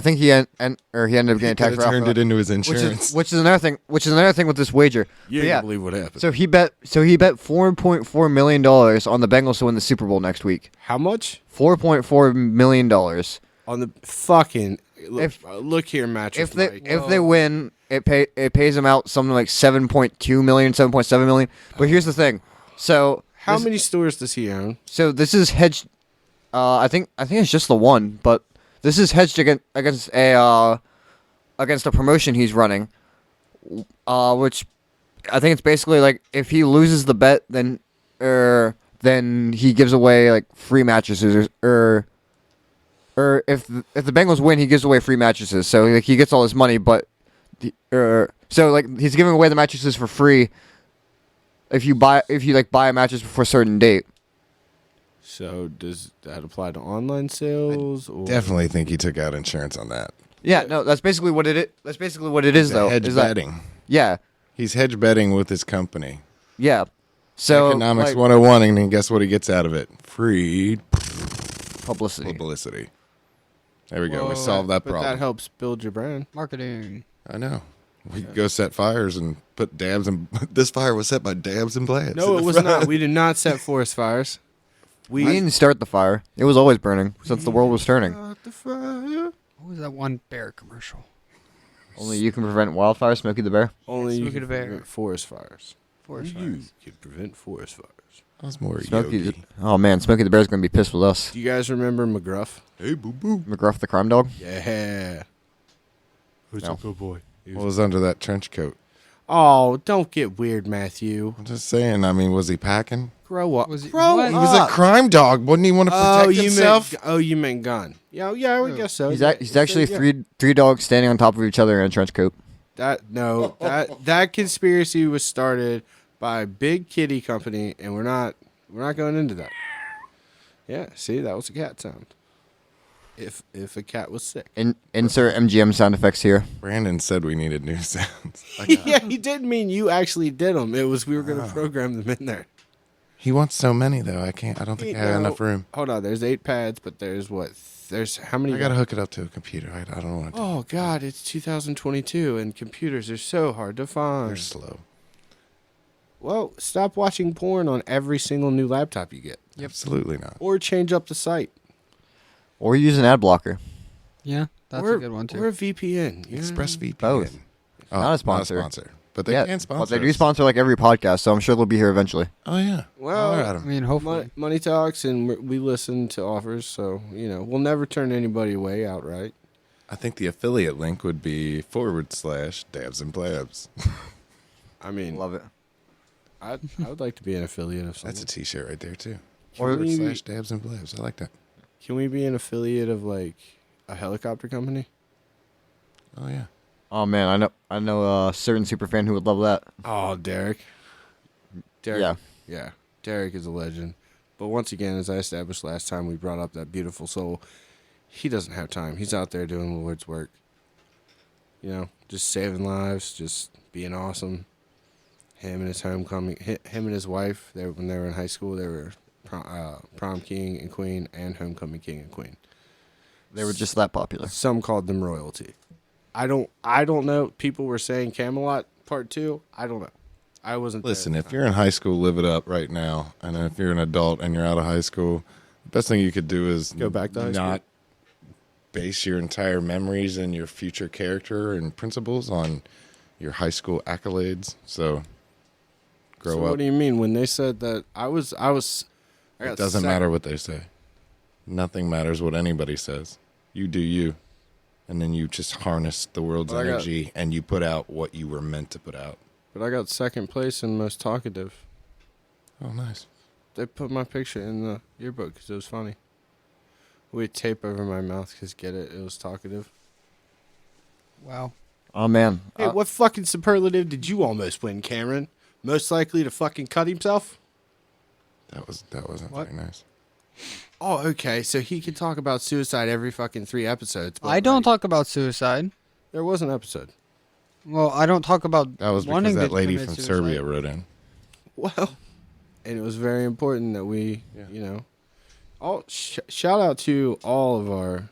think he ended up getting a tax
Could've
write-off.
turned
for
it
that.
into his insurance.
Which is another thing. Which is another thing with this wager.
You
But
ain't gonna believe what happened.
So he bet $4.4 million on the Bengals to win the Super Bowl next week.
How much
$4.4 million.
on the fucking?
If-
Look here, mattress.
If they win, it pays them out something like 7.2 million, 7.7 million. But here's the thing. So
how many stores does he own?
So this is hedged. I think it's just the one, but this is hedged against a promotion he's running, which I think it's basically like if he loses the bet, then he gives away like free mattresses, or if the Bengals win, he gives away free mattresses. So like he gets all his money, but so like he's giving away the mattresses for free if you buy a mattress before a certain date.
So does that apply to online sales? Or?
Definitely think he took out insurance on that.
Yeah, no, that's basically what it is. That's basically what it is, though.
Hedge
is that-
betting.
Yeah,
He's hedge betting with his company.
yeah. So
Economics
like,
101, and then guess what he gets out of it? Free
publicity.
publicity. There we go. We
Whoa.
solved that
But that
problem.
helps build your brand.
Marketing.
I know. We could go set fires and put dabs and this fire was set by dabs and blabs.
No, it was not. We did not set forest fires.
We didn't start the fire. It was always burning since the world was turning.
Start the fire.
What was that one bear commercial?
Only you can prevent wildfire, Smokey the Bear.
Only you
Smoky
can
the bear.
prevent forest fires.
Forest
You
fires.
can prevent forest fires.
That was more
Smokey.
yogi.
Oh man, Smokey the Bear's gonna be pissed with us.
Do you guys remember McGruff?
Hey, boo boo.
McGruff the crime dog.
Yeah. Who's
No.
a good boy?
What was under that trench coat?
Oh, don't get weird, Matthew.
I'm just saying. I mean, was he packing?
Grow up.
Was he-
Grow
what?
He was a
up.
crime dog. Wouldn't he want to protect himself?
You meant gun. Yeah, I would guess so.
He's
Yeah,
he's actually
yeah.
three dogs standing on top of each other in a trench coat.
That conspiracy was started by a big kitty company, and we're not going into that. Yeah, see, that was a cat sound. If a cat was sick.
Insert MGM sound effects here.
Brandon said we needed new sounds.
Yeah, he didn't mean you actually did them. It was we were going to program them in there.
He wants so many though. I can't. I don't think I have enough room.
Hold on, there's 8 pads, but there's what? There's how many?
I gotta hook it up to a computer. I don't want to.
Oh God, it's 2022, and computers are so hard to find.
They're slow.
Well, stop watching porn on every single new laptop you get,
Absolutely not.
or change up the site,
Or use an ad blocker.
Yeah, that's
or,
a good one too.
or a VPN. Yeah.
ExpressVPN.
Both.
Oh,
Not a sponsor.
But they can sponsor.
but they do
us.
sponsor like every podcast, so I'm sure they'll be here eventually.
Oh yeah.
Well,
Holler at
I
'em.
mean, hopefully.
Money talks, and we listen to offers, so we'll never turn anybody away outright.
I think the affiliate link would be /dabs and blabs.
I mean,
Love it.
I would like to be an affiliate of something.
That's a T-shirt right there too.
Or-
/dabs and blabs. I like that.
Can we be an affiliate of like a helicopter company?
Oh yeah.
Oh man, I know a certain super fan who would love that.
Oh, Derek.
Yeah.
Yeah. Derek is a legend. But once again, as I established last time, we brought up that beautiful soul. He doesn't have time. He's out there doing the Lord's work. Just saving lives, just being awesome. Him and his homecoming, him and his wife. When they were in high school, they were prom king and queen, and homecoming king and queen.
They were just that popular.
Some called them royalty. I don't know. People were saying Camelot Part 2. I don't know. I wasn't there
Listen,
at
if
the time.
you're in high school, live it up right now. And if you're an adult and you're out of high school, the best thing you could do is
Go back to high school.
not base your entire memories and your future character and principles on your high school accolades. So grow
So
up.
what do you mean when they said that I got
It doesn't matter what they say. Nothing matters what anybody says. You do you. And then you just harness the world's
Well, I got-
energy and you put out what you were meant to put out.
But I got second place in most talkative.
Oh, nice.
They put my picture in the yearbook because it was funny. We had tape over my mouth because it was talkative.
Wow.
Oh man.
Hey, what fucking superlative did you almost win, Cameron? Most likely to fucking cut himself?
That wasn't
What?
very nice.
Oh, okay. So he can talk about suicide every fucking 3 episodes. But
I don't
like,
talk about suicide.
There was an episode.
Well, I don't talk about
That was because
wanting
that
to
lady
commit
from
suicide.
Serbia wrote in.
Well, and it was very important that we,
Yeah.
you know, shout out to all of our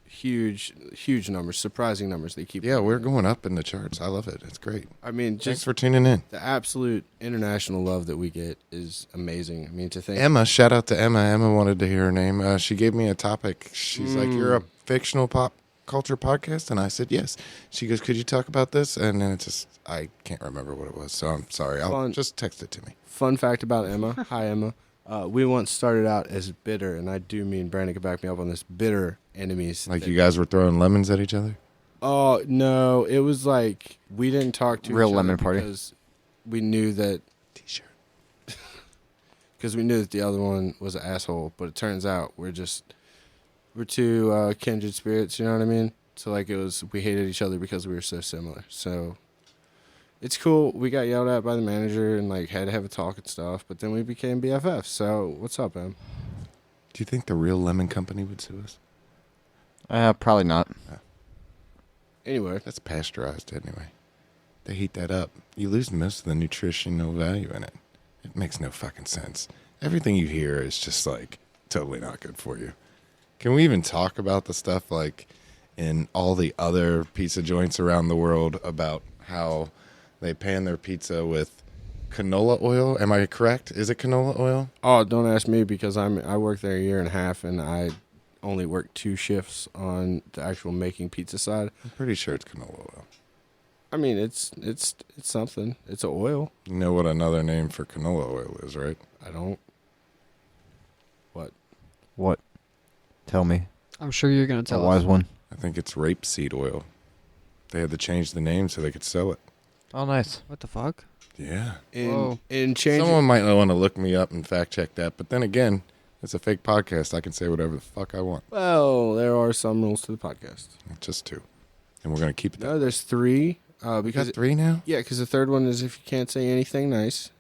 huge numbers, surprising numbers they keep.
Yeah, we're going up in the charts. I love it. It's great.
I mean,
Thanks
just
for tuning in.
the absolute international love that we get is amazing. I mean, to think
Emma, shout out to Emma. Emma wanted to hear her name. She gave me a topic. She's like, "You're a fictional pop culture podcast," and I said yes. She goes, "Could you talk about this?" And then I can't remember what it was, so I'm sorry. I'll
Fun.
just text it to me.
Fun fact about Emma. Hi, Emma. We once started out as bitter, and I do mean Brandon could back me up on this. Bitter enemies.
Like you guys were throwing lemons at each other.
Oh no! It was like we didn't talk to
Real
each other
lemon party.
because we knew that
T-shirt.
the other one was an asshole. But it turns out we're two kindred spirits. You know what I mean? So like we hated each other because we were so similar. So it's cool. We got yelled at by the manager and like had to have a talk and stuff. But then we became BFFs. So what's up, Em?
Do you think the real lemon company would sue us?
Probably not.
Anyway,
That's pasteurized anyway. They heat that up. You lose most of the nutritional value in it. It makes no fucking sense. Everything you hear is just like totally not good for you. Can we even talk about the stuff like in all the other pizza joints around the world about how they pan their pizza with canola oil? Am I correct? Is it canola oil?
oh, don't ask me because I worked there a year and a half and I only worked 2 shifts on the actual making pizza side.
I'm pretty sure it's canola oil.
I mean, it's something. It's an oil.
You know what another name for canola oil is, right?
I don't. What?
What? Tell me.
I'm sure you're gonna
A
tell
wise
us.
one.
I think it's rapeseed oil. They had to change the name so they could sell it.
Oh, nice.
What the fuck?
Yeah.
Whoa.
In changing.
Someone might want to look me up and fact check that, but then again, it's a fake podcast. I can say whatever the fuck I want.
Well, there are some rules to the podcast.
Just 2. And we're going to keep it that.
No, there's 3.
We
Because
got 3 now?
yeah, because the third one is if you can't say anything nice.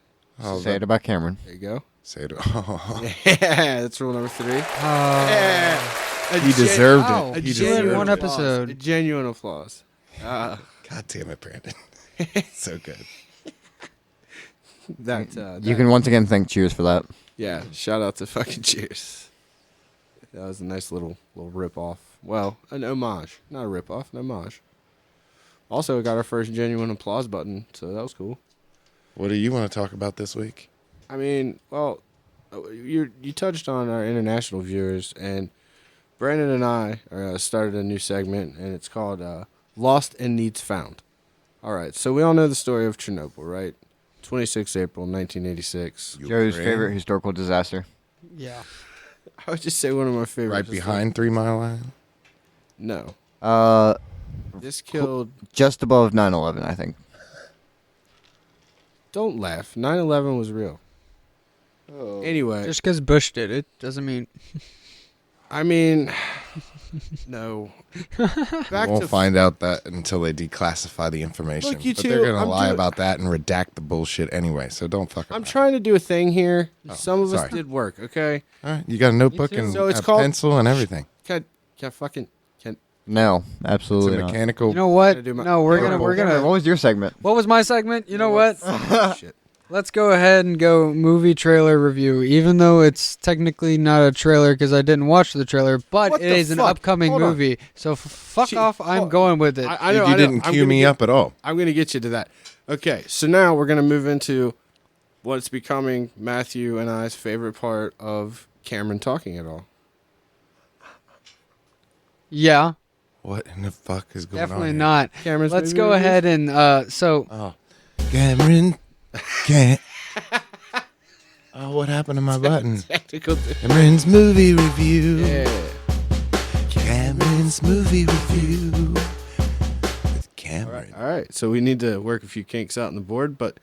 Oh,
Say it about Cameron.
There you go.
Say it. Oh,
Yeah, that's rule number 3. Yeah.
he deserved
Wow.
it.
A
He
genuine
deserved
one
it.
episode.
A genuine applause.
God damn it, Brandon. So good.
You can once again thank Cheers for that.
Yeah, shout out to fucking Cheers. That was a nice little rip off. Well, an homage, not a rip off, an homage. Also, got our first genuine applause button, so that was cool.
What do you want to talk about this week?
I mean, well, you touched on our international viewers, and Brandon and I started a new segment, and it's called Lost and Needs Found. All right, so we all know the story of Chernobyl, right? 26 April 1986.
Joe's favorite historical disaster.
Yeah.
I would just say one of my favorites.
Right
Just
behind 3 Mile Island?
no. This killed...
Just above 9/11, I think.
Don't laugh. 9/11 was real.
Oh.
Anyway,
Just because Bush did it doesn't mean.
I mean... no. Back
Won't
to...
find out that until they declassify the information.
Look, you
but
two,
they're going to
I'm
lie
doing-
about that and redact the bullshit anyway, so don't fucking
I'm
lie.
trying to do a thing here.
Oh,
Some of us
sorry.
did work, okay?
All right, you got a notebook
too.
and
So it's
a
called-
pencil and everything.
Can I fucking...
No,
It's
absolutely
a
not.
mechanical.
You know what?
Gotta do my-
No, we're
Cameron,
gonna.
What was your segment?
What was my segment? You know what?
Shit.
Let's go ahead and go movie trailer review, even though it's technically not a trailer because I didn't watch the trailer, but
What
it
the
is an
fuck?
upcoming
Hold on.
movie. So fuck
Gee,
off. I'm
hold-
going with it.
I know,
you
I know.
didn't
I'm
cue
gonna
me
get-
up at all.
I'm going to get you to that. Okay, so now we're going to move into what's becoming Matthew and I's favorite part of Cameron talking it all.
Yeah,
What in the fuck is going on?
definitely
here?
not.
Cameron's
Let's
movie
go
reviews?
ahead and so
Oh, Cameron can't. Oh, what happened to my button?
Technical.
Cameron's movie review.
Yeah.
Cameron's movie review. With Cameron.
All right, so we need to work a few kinks out on the board, but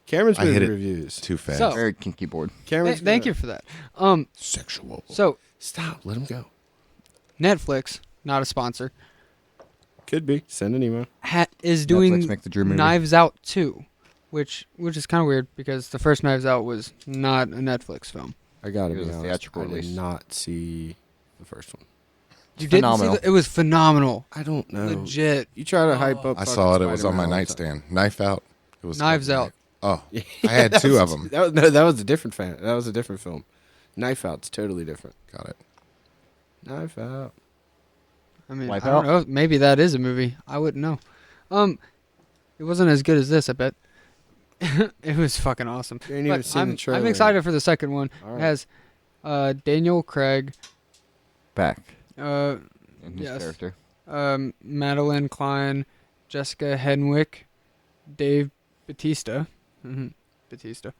Cameron's
I
movie
hit it
reviews.
Too fast.
So-
Very kinky board.
Cameron's
thank
gonna-
you for that.
Sexual.
So
Stop. Let him go.
Netflix, not a sponsor,
Could be. Send an email.
is doing
make the Drew movie.
Knives Out 2. which is kind of weird because the first Knives Out was not a Netflix film.
I gotta
It
be
was a
honest.
theatrical
I did
release.
not see the first one.
You
Phenomenal.
didn't see it was phenomenal.
I don't know.
Legit.
You try to hype up.
I saw it.
fucking
It was on my
Spider-Man all the time.
nightstand. Knife Out. It was
Knives
called
Out.
Knife- Oh, I had two of them.
That was a different fan. That was a different film. Knife Out's totally different.
Got it.
Knife Out.
I mean,
Wipe
I don't
Out?
know. Maybe that is a movie. I wouldn't know. It wasn't as good as this, I bet. It was fucking awesome.
You ain't even
But
seen the trailer.
I'm excited for the second one.
All
It
right.
has Daniel Craig,
Back
uh,
in his
Yes.
character.
Madeline Klein, Jessica Henwick, Dave Bautista, Bautista,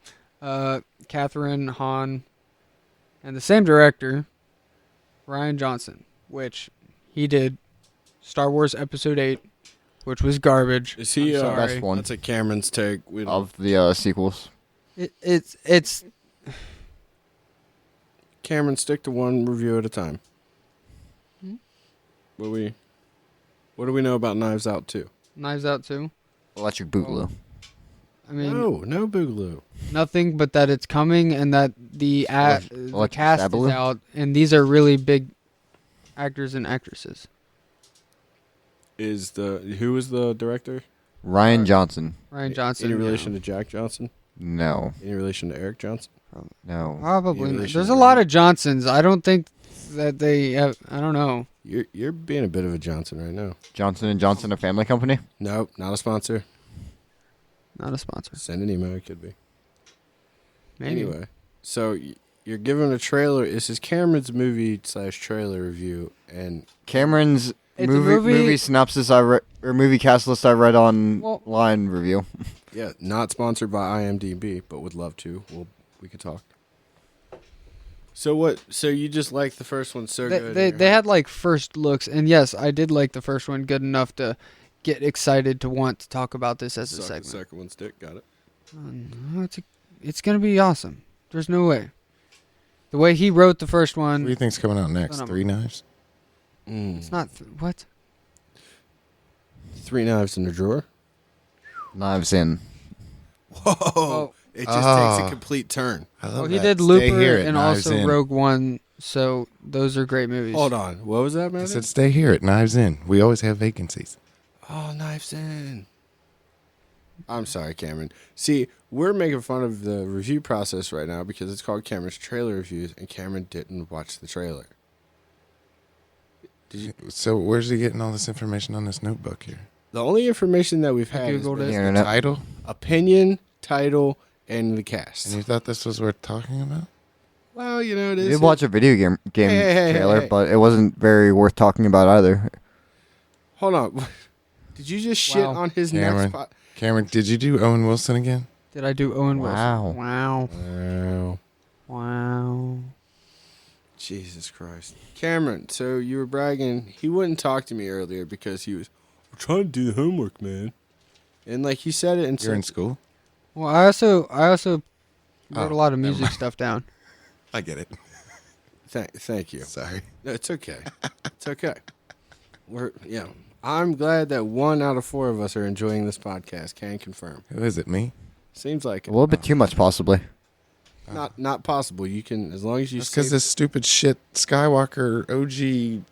Catherine Hahn, and the same director, Ryan Johnson, which he did Star Wars Episode 8, which was garbage.
Is he
I'm sorry.
best one
That's a Cameron's take. We don't-
Of the sequels.
It's
Cameron, stick to one review at a time.
Hmm?
What do we know about Knives Out 2?
Knives Out too.
Electric Boogaloo.
I mean,
No Boogaloo.
nothing but that it's coming and that the
Electric
cast is
Babaloo?
out, and these are really big actors and actresses.
Who was the director?
Ryan Johnson.
Ryan Johnson.
Any
yeah.
relation to Jack Johnson?
No.
Any relation to Eric Johnson?
No.
Probably.
In
not.
relation
There's
to
a lot
Ryan?
of Johnsons. I don't think that they have. I don't know.
You're being a bit of a Johnson right now.
Johnson & Johnson, a family company?
Nope, not a sponsor.
Not a sponsor.
Send an email. It could be.
Maybe.
Anyway, so you're given a trailer. This is Cameron's movie/trailer review, and
Cameron's
It's a
movie synopsis or movie cast list I read online review.
yeah, not sponsored by IMDb, but would love to. We could talk. So what? So you just like the first one so good?
They had like first looks, and yes, I did like the first one good enough to get excited to want to talk about this as a
Suck the
segment.
second one's dick. Got it.
No, it's gonna be awesome. There's no way. The way he wrote the first
What do you
one,
think's coming out next?
Phenomenal.
Three Knives?
it's not what.
Three knives in a drawer.
Knives In.
Whoa!
Oh.
It just takes
Ah.
a complete turn.
I
Oh,
love
he
that.
did
Stay
Looper
here at
and
Knives
also
In.
Rogue One, so those are great movies.
Hold on. What was that, man?
I said stay here at Knives In. We always have vacancies.
Oh, Knives In. I'm sorry, Cameron. See, we're making fun of the review process right now because it's called Cameron's Trailer Reviews, and Cameron didn't watch the trailer. Did you?
So where's he getting all this information on this notebook here?
The only information that we've
I
had is
Googled it.
The
been
internet.
Title?
opinion, title, and the cast.
And you thought this was worth talking about?
Well, you know, it
I
is.
did watch a video game
Hey,
trailer,
hey.
but it wasn't very worth talking about either.
Hold on. Did you just shit
Wow.
on his
Cameron.
next spot?
Cameron, did you do Owen Wilson again?
Did I do Owen
Wow.
Wilson? Wow.
Wow.
Wow.
Jesus Christ. Cameron, so you were bragging. He wouldn't talk to me earlier because he was "We're trying to do the homework, man." And like he said it and
You're in school?
Well, I also wrote
Oh,
a lot of
never
music
mind.
stuff down.
I get it.
Thank you.
Sorry.
No, it's okay. It's okay. I'm glad that 1 out of 4 of us are enjoying this podcast. Can confirm.
Who is it, me?
Seems like
A
it.
little bit too much, possibly.
Not possible. You can, as long as you
Just because
say.
this stupid shit Skywalker OG.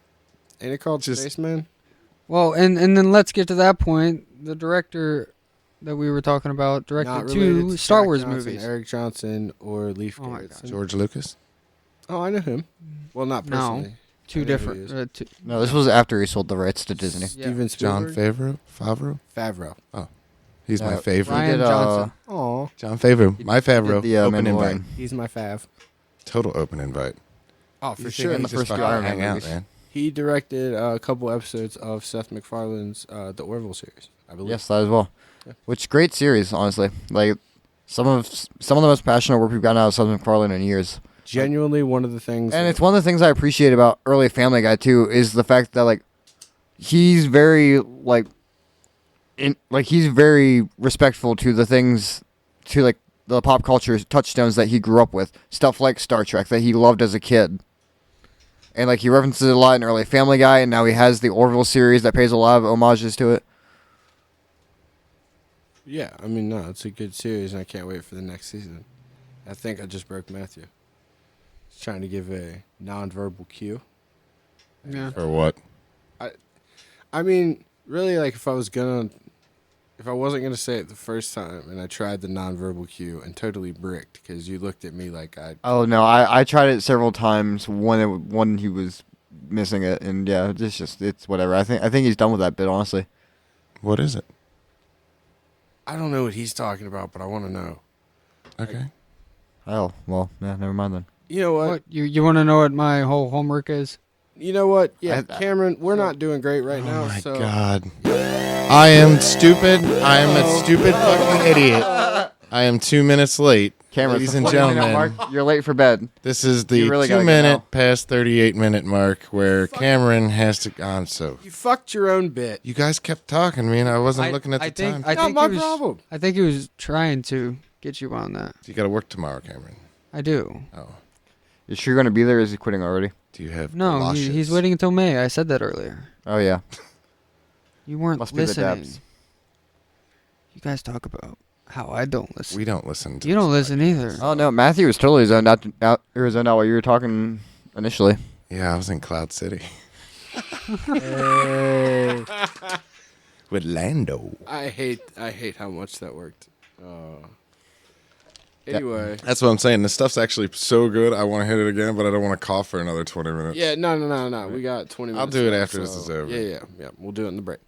Ain't it called
just-
Spaceman?
Well, and then let's get to that point. The director that we were talking about
Not
directed
related
two
to
Star
Jack
Wars
Johnson,
movies.
Eric Johnson or Leif
Oh my
Garrison.
God.
George Lucas?
Oh, I know him. Well, not
No.
personally.
Two
I know who he
different.
is.
Two,
No, this was after he sold the rights to Disney.
Yeah.
Steven
John
Spielberg.
Favreau?
Favreau.
He's my
No,
favorite.
Ryan
He did,
Johnson.
Aw,
John Favreau. My
He
Favreau.
did the
Open
Mandalorian.
invite.
he's my fav.
Total open invite.
Oh, for
You
sure.
think
Just
the first two
fucking
Iron Man
hang out,
movies.
man.
He directed a couple episodes of Seth MacFarlane's The Orville series, I believe.
Yes, that as well.
Yeah.
Which great series, honestly. Like some of the most passionate work we've gotten out of Seth MacFarlane in years.
Genuinely one of the things.
And
that-
it's one of the things I appreciate about early Family Guy too is the fact that like he's very he's very respectful to the things to like the pop culture touchstones that he grew up with, stuff like Star Trek that he loved as a kid. And like he references it a lot in early Family Guy, and now he has the Orville series that pays a lot of homages to it.
Yeah, I mean, no, it's a good series, and I can't wait for the next season. I think I just broke Matthew. He's trying to give a nonverbal cue.
Yeah.
For what?
I mean, really, like, if I wasn't gonna say it the first time, and I tried the nonverbal cue and totally bricked because you looked at me like
Oh no, I tried it several times when he was missing it, and yeah, it's whatever. I think he's done with that bit, honestly.
What is it?
I don't know what he's talking about, but I want to know.
Okay.
Oh well, yeah, never mind then.
You know what?
What you want to know what my whole homework is?
You know what? Yeah,
I-
Cameron, we're not doing great right
Oh
now.
my
so
god. I am stupid. I am a stupid fucking idiot. I am 2 minutes late.
Cameron,
Ladies
it's
and
the 40-minute
gentlemen,
mark. You're late for bed.
this is the
You really
2
gotta go
minute
now.
past 38-minute mark where Cameron has to. I'm so.
you fucked your own bit.
You guys kept talking to me, and I wasn't looking at the time.
Not my problem.
I think he was trying to get you on that.
You got to work tomorrow, Cameron.
I do.
Oh,
You sure you're gonna be there? Or is he quitting already?
do you have?
No,
galoshes?
he's waiting until May. I said that earlier.
Oh yeah,
You weren't
must be the
listening.
depths.
You guys talk about how I don't listen.
We don't listen. To
You don't
this
listen either.
Oh no, Matthew was totally zoned out while you were talking initially.
podcast. Yeah, I was in Cloud City with Lando.
I hate how much that worked. Anyway,
That's what I'm saying. This stuff's actually so good. I want to hit it again, but I don't want to cough for another 20 minutes.
yeah, no. We got 20 minutes.
I'll do it
left,
after this is over.
Yeah. We'll do it in the break.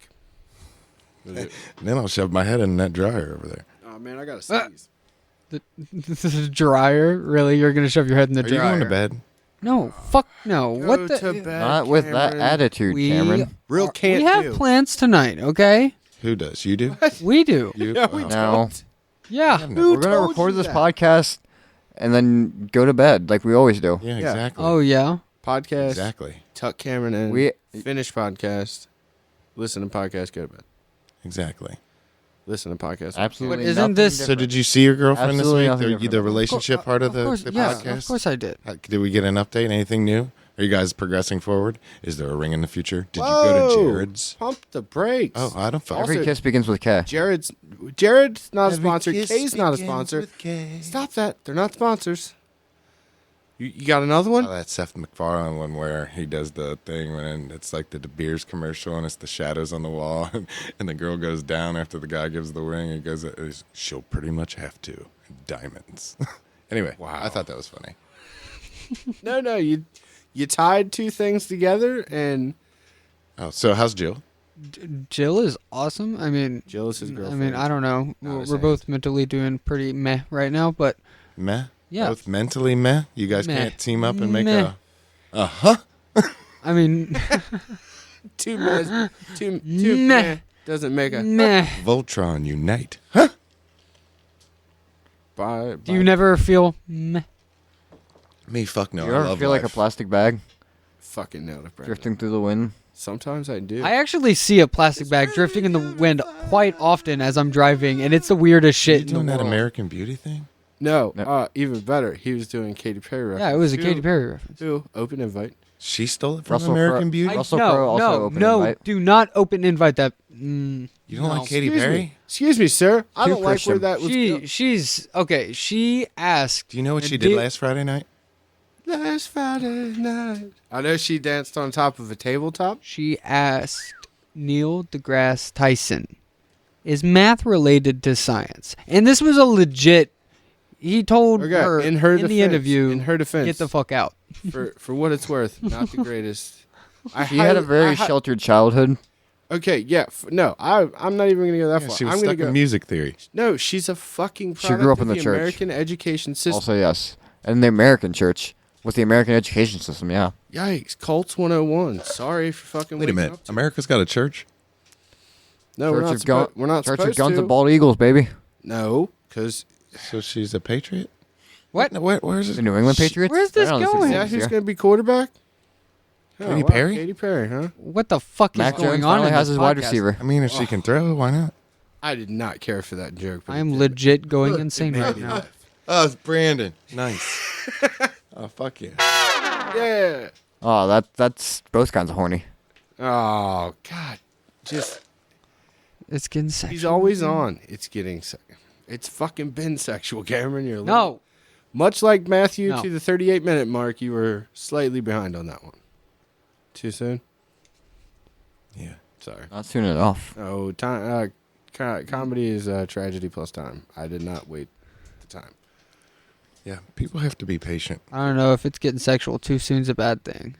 We'll do it.
And then I'll shove my head in that dryer over there.
Oh man, I gotta sneeze.
This is dryer. Really, you're gonna shove your head in the
Are
dryer?
you going to bed?
No, fuck no.
Go
What the?
to bed,
Not with that
Cameron.
attitude,
We
Cameron.
Real can't
we have
do.
plans tonight. Okay,
Who does? You do?
we do.
You?
Yeah, we
Oh.
No,
Yeah.
Who
we're gonna
told
record
you
this
that?
podcast and then go to bed like we always do.
Yeah,
Yeah.
exactly.
Oh yeah.
Podcast.
Exactly.
Tuck Cameron in.
We
Finish podcast. Listen to podcast. Go to bed.
Exactly.
Listen to podcast.
absolutely.
But isn't
nothing
this-
So
different.
did you see your girlfriend
Absolutely
this
nothing
week? The
different.
relationship part of the
course, yes,
podcast?
of course I did.
Did we get an update? Anything new? Are you guys progressing forward? Is there a ring in the future? Did you go to
Whoa!
Jared's?
Pump the brakes.
Oh, I don't fuck.
Also-
Every kiss begins with K.
Jared's not a sponsor. Kay's not a sponsor. Stop that. They're not sponsors. You got another one?
Oh, that Seth MacFarlane one where he does the thing when it's like the De Beers commercial and it's the shadows on the wall and the girl goes down after the guy gives the ring and goes, she'll pretty much have to. Diamonds. Anyway, wow. I thought that was funny.
No. You tied two things together, and
Oh, so how's Jill?
Jill is awesome. I mean,
Jill is his
I
girlfriend.
mean, I don't know.
Not
We're
his
we're both mentally doing pretty meh right now, but
Meh?
yeah.
Both mentally meh? You guys
Meh.
can't team up and make
Meh. I mean,
Two meh. Two
Meh.
meh doesn't make a
meh.
Voltron unite.
bye.
Do you never feel meh?
Me, fuck no.
You
I
ever
love
feel like a
life.
plastic bag
fucking nailed it, Brandon.
drifting through the wind?
Sometimes I do.
I actually see a plastic bag drifting in the wind quite often as I'm driving, and it's the weirdest
Are
shit
you
in the
doing that
world.
American Beauty thing?
No,
No.
even better. He was doing Katy Perry reference.
Yeah, it was a
Who-
Katy Perry reference.
Who? Open invite.
She stole it from
Russell
American
Crowe-
Beauty?
Russell Crowe also open invite.
do not open invite that.
You don't
no.
like Katy
Excuse
Perry?
me. Excuse me, sir. I
Too
don't like where
Christian.
that was
She's okay. She asked.
Do you know what
and
she did last Friday night?
Last Friday night. I know she danced on top of a tabletop.
She asked Neil deGrasse Tyson, "Is math related to science?" And this was a legit. He told
Okay,
her
in her
the
defense,
interview,
in her defense,
"Get the fuck out."
for what it's worth, not the greatest.
He had a very sheltered childhood.
Okay, yeah, no, I'm not even gonna go that
Yeah,
far.
she was
I'm gonna
stuck
go.
in music theory.
No, she's a fucking.
She grew up
product
in
of
the church.
American education system.
Also, yes. And the American church with the American education system, yeah.
Yikes, Colts 101. Sorry for fucking.
Wait a
waking
minute.
up to-
America's got a church?
No, we're
Church
not.
of Gun-
We're not
Church
supposed
of Guns
to.
and Bald Eagles, baby.
No, because
So she's a patriot?
What?
No, where's
The
it?
New England Patriots?
Where's this
I don't know,
going?
this
yeah,
is
who's
here.
gonna be quarterback?
Katy Perry?
Katy Perry, huh?
What the fuck
Mac
is going
Jones
on?
finally
in
has
this
his wide
podcast?
receiver.
I mean, if she can throw, why not?
I did not care for that joke. But
I
it
am
did.
legit going
Look,
insane
it
right
made me
now.
laugh.
Oh, it's Brandon. Nice. Oh, fuck yeah.
Yeah.
Oh, that's both kinds of horny.
Oh God, just
It's getting sexual.
He's always on. It's getting it's fucking been sexual, Cameron. You're
No.
Much like Matthew
No.
to the 38-minute mark, you were slightly behind on that one. Too soon?
Yeah.
Sorry.
Not soon enough.
Oh, time. Comedy is tragedy plus time. I did not wait the time.
Yeah. People have to be patient.
I don't know if it's getting sexual too soon's a bad thing.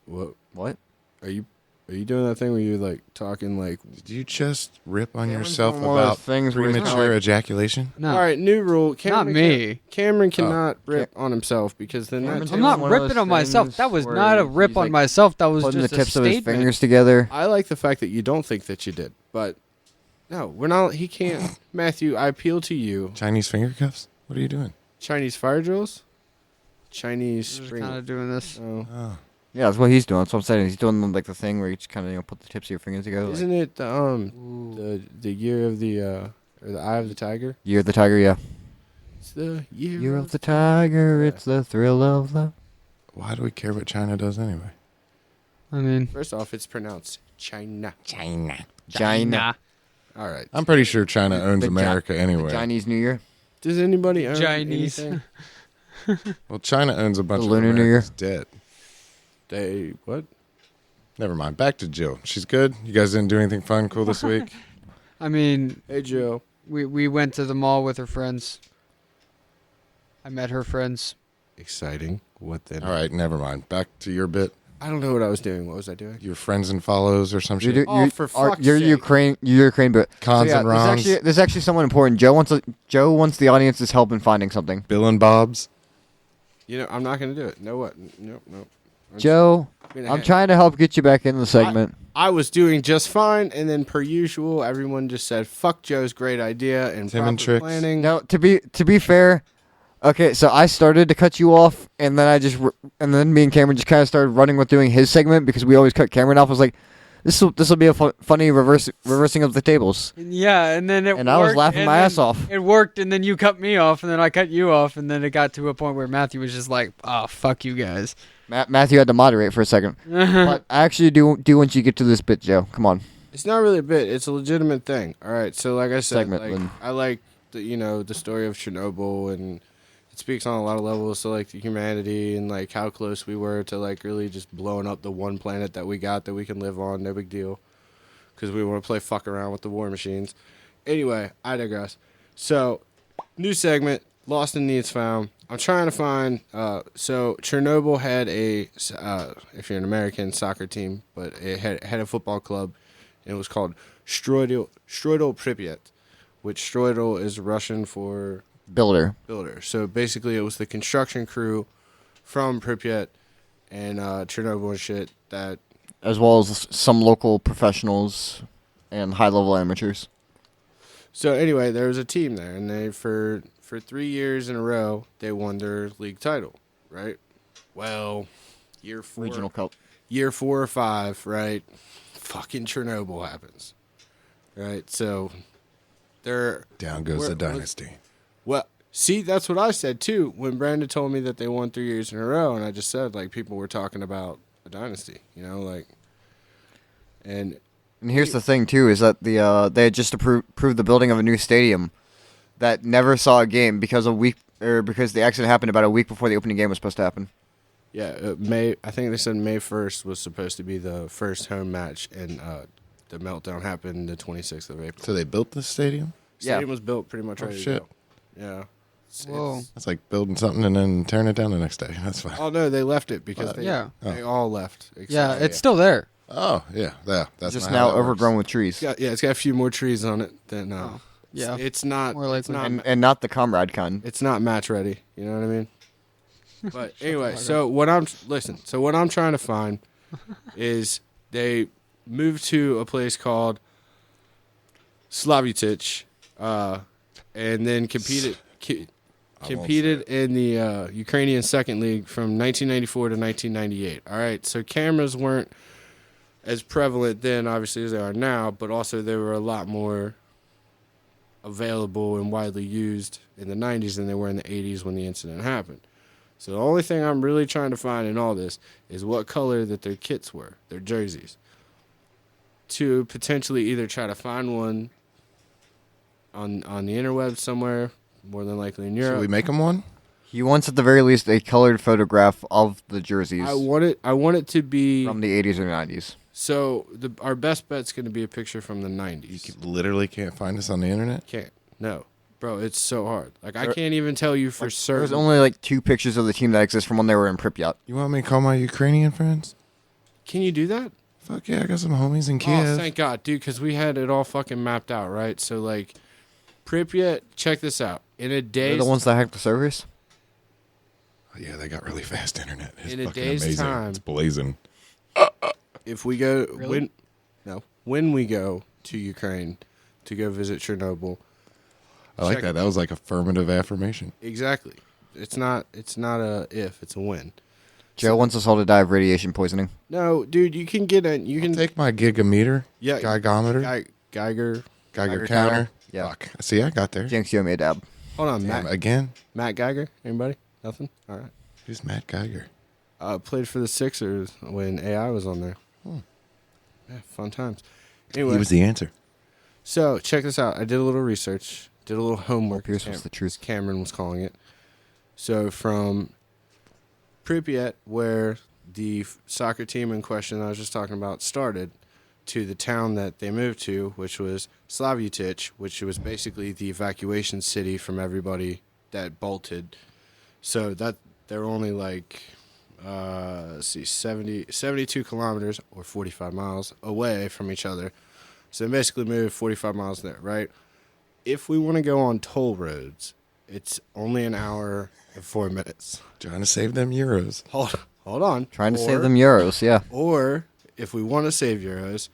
What?
Are you doing that thing where you're like talking like?
Did you just rip on
Cameron's
yourself
doing one of those
about
things where he's kinda
premature
like-
ejaculation?
No.
All right, new rule.
Not me.
Cameron cannot rip on himself because then
Cameron's
that's.
I'm
doing
not
one of
ripping
those
on myself.
things
That was
where
not a rip
he's,
on
like,
myself. That was
Putting the
just
tips
a
of his
statement.
fingers together.
I like the fact that you don't think that you did, but no, we're not. He can't. Matthew, I appeal to you.
Chinese finger cuffs? What are you doing?
Chinese fire drills. Chinese
Just
spring.
kind of doing this.
Oh.
Oh.
Yeah, that's what he's doing. That's what I'm saying. He's doing like the thing where you just kind of put the tips of your fingers together. Like,
Isn't it
Ooh.
the year of the or the eye of the tiger?
Year of the Tiger, yeah.
It's the year,
Year of the Tiger, it's the thrill of the.
Why do we care what China does anyway?
I mean,
First off, it's pronounced China.
China.
China.
All right.
I'm pretty sure China owns
The Chi-
America anyway.
Chinese New Year.
Does anybody own
Chinese.
anything?
Well, China owns a bunch
The
of
Lunar New Year.
America's dead.
They what?
Never mind. Back to Jill. She's good. You guys didn't do anything fun, cool this week?
I mean,
Hey Joe.
we went to the mall with her friends. I met her friends.
Exciting. What then?
All right, never mind. Back to your bit.
I don't know what I was doing. What was I doing?
Your friends and follows or some
You're,
shit.
Oh, for fuck's
you're
sake.
Ukraine. You're Ukraine, but
Cons and wrongs.
There's actually someone important. Joe wants the audience's help in finding something.
Bill and Bob's.
You know, I'm not gonna do it. No what? Nope.
Joe,
I'm
I'm trying to help get you back in the segment.
I was doing just fine, and then per usual, everyone just said, "Fuck Joe's great idea," and
Tim and
proper
Tricks.
planning.
Now, to be fair, okay, so I started to cut you off, and then then me and Cameron just kind of started running with doing his segment because we always cut Cameron off. I was like, this will be a funny reversing of the tables.
Yeah, and then it
And
worked,
I was laughing
and
my
then
ass off.
It worked, and then you cut me off, and then I cut you off, and then it got to a point where Matthew was just like, "Oh, fuck you guys."
Matthew had to moderate for a second, but I actually do want you to get to this bit, Joe. Come on.
It's not really a bit. It's a legitimate thing. All right. So, like I said,
Segment,
like,
Lynn.
I like the story of Chernobyl, and it speaks on a lot of levels to like the humanity and like how close we were to like really just blowing up the one planet that we got that we can live on. No big deal, because we want to play fuck around with the war machines. Anyway, I digress. So, new segment. Lost and Needs Found. I'm trying to find. So Chernobyl had if you're an American, soccer team, but it had a football club, and it was called Stroidel Pripyat, which Stroidel is Russian for
Builder.
builder. So basically, it was the construction crew from Pripyat and Chernobyl and shit that.
As well as some local professionals and high-level amateurs.
So anyway, there was a team there, and they for 3 years in a row they won their league title, right? Well, year 4,
Regional Cup.
year 4 or 5, right? Fucking Chernobyl happens, right? So they're
Down goes the dynasty.
well. See, that's what I said too when Brandon told me that they won 3 years in a row, and I just said like people were talking about a dynasty, like, and.
And here's the thing too: is that they had just approved the building of a new stadium that never saw a game because the accident happened about a week before the opening game was supposed to happen.
Yeah, I think they said May 1st was supposed to be the first home match, and the meltdown happened the 26th of April.
So they built this stadium?
Stadium was built pretty much
Oh,
ready to
shit.
go. Yeah.
Whoa.
That's like building something and then tearing it down the next day. That's fine.
Oh no, they left it because
Yeah.
they all left. except-
Yeah, it's still there.
Oh, yeah. That's
Just
not how
now
that
overgrown
works.
with trees,
it's got a few more trees on it than.
Oh, yeah.
It's not.
More
It's
likely.
not.
and not the comrade kind.
It's not match ready. You know what I mean? But anyway, so what I'm trying to find is they moved to a place called Slavutich, and then competed in the Ukrainian Second League from 1994 to 1998. All right, so cameras weren't as prevalent then, obviously, as they are now, but also they were a lot more available and widely used in the 90s than they were in the 80s when the incident happened. So the only thing I'm really trying to find in all this is what color that their kits were, their jerseys. to potentially either try to find one on the interweb somewhere, more than likely in Europe.
Should we make him one?
He wants at the very least a colored photograph of the jerseys
I want it to be
from the 80s or 90s.
so. Our best bet's going to be a picture from the
You
90s.
literally can't find us on the internet.
Can't. No, bro, it's so hard. Like I can't even tell you for
There's
certain.
only like 2 pictures of the team that exist from when they were in Pripyat.
You want me to call my Ukrainian friends?
Can you do that?
Fuck yeah, I got some homies in
Oh,
Kiev.
thank God, dude, because we had it all fucking mapped out, right? So like, Pripyat. Check this out. In a
They're
day's
the ones that hacked the servers.
Yeah, they got really fast internet. It's
In a
fucking
day's
amazing.
time.
It's blazing.
if we go
Really?
when we go to Ukraine to go visit Chernobyl.
I like
Check-
that. That was like affirmative affirmation.
Exactly. It's not a if, it's a when.
Joe wants us all to die of radiation poisoning.
No, dude, you can get in. You can
Take my gigameter,
yeah,
gigometer,
Geiger.
Geiger
counter.
counter.
Yeah.
Fuck. See, I got there.
Jinx, you owe me a dab.
Hold on,
Damn,
Matt.
again?
Matt Geiger. Anybody? Nothing. All right.
Who's Matt Geiger?
Played for the Sixers when AI was on there.
Hmm.
Yeah, fun times. Anyway,
He was the answer.
so check this out. I did a little research, did a little homework.
Pierce
as
was the truth.
as Cameron was calling it. So from Pripyat, where the soccer team in question I was just talking about started, to the town that they moved to, which was Slavutich, which was basically the evacuation city from everybody that bolted. So that they're only like, let's see, 72 kilometers or 45 miles away from each other. So they basically moved 45 miles there, right? If we want to go on toll roads, it's only an hour and 4 minutes.
Trying to save them euros.
Hold on.
Trying to save them euros, yeah.
Or if we want to save euros,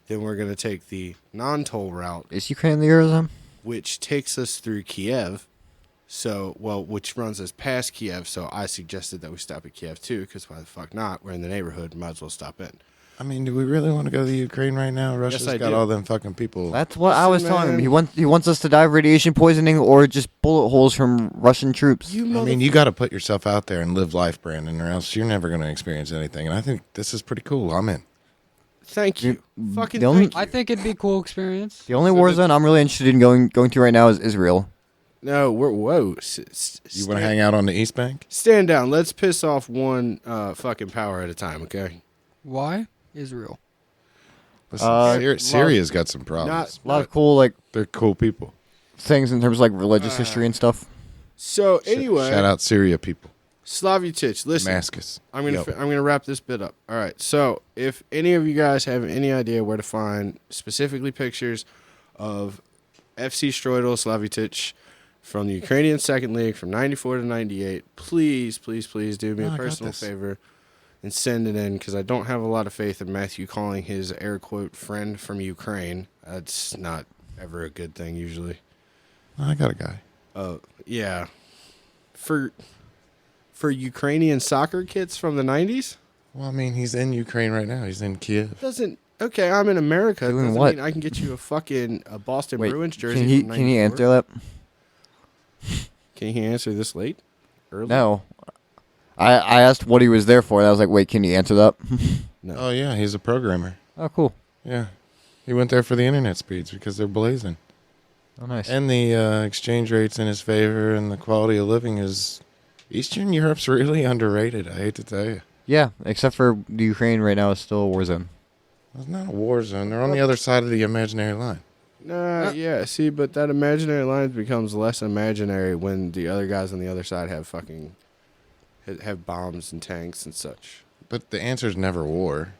then we're going to take the non-toll route,
Is Ukraine in the Eurozone?
which takes us through Kiev. So, which runs us past Kiev. So I suggested that we stop at Kiev too, because why the fuck not? We're in the neighborhood, might as well stop in.
I mean, do we really want to go to the Ukraine right now? Russia's
I
got
do.
all them fucking people.
That's what I was
Listen,
telling him.
man.
He wants us to die of radiation poisoning or just bullet holes from Russian troops.
You
I mean, you got to put yourself out there and live life, Brandon, or else you're never going to experience anything. And I think this is pretty cool. I'm in.
Thank you.
You-
Fucking
the only-
thank you.
I think it'd be a cool experience.
The only
So
war
the-
zone I'm really interested in going to right now is Israel.
No, whoa.
You want to hang out on the East Bank?
Stand down. Let's piss off one fucking power at a time, okay?
Why? Israel.
Listen,
Uh,
Syria's got some problems.
A lot of cool like
They're cool people.
things in terms of like religious history and stuff.
So anyway,
Shout out Syria people.
Slavutich, listen.
Damascus.
I'm gonna
Yo.
I'm gonna wrap this bit up. All right. So if any of you guys have any idea where to find specifically pictures of FC Stroidel Slavutich from the Ukrainian Second League from '94 to '98, please do me
No,
a
I got
personal
this.
favor and send it in, because I don't have a lot of faith in Matthew calling his air quote friend from Ukraine. That's not ever a good thing usually.
I got a guy.
Yeah. For Ukrainian soccer kits from the '90s.
Well, I mean, he's in Ukraine right now. He's in Kiev.
Doesn't okay? I'm in America.
Doing
Doesn't
what?
mean I can get you a Boston
Wait,
Bruins jersey.
can he
from
can he
94?
answer that?
Can he answer this late? Early?
No. I asked what he was there for, and I was like, wait, can you answer that?
No.
Oh, yeah, he's a programmer.
Oh, cool.
Yeah. He went there for the internet speeds because they're blazing.
Oh, nice.
And the exchange rate's in his favor, and the quality of living is... Eastern Europe's really underrated, I hate to tell you.
Yeah, except for the Ukraine right now is still a war zone.
It's not a war zone. They're on the other side of the imaginary line.
Nah, yeah. See, but that imaginary line becomes less imaginary when the other guys on the other side have bombs and tanks and such.
But the answer's never war.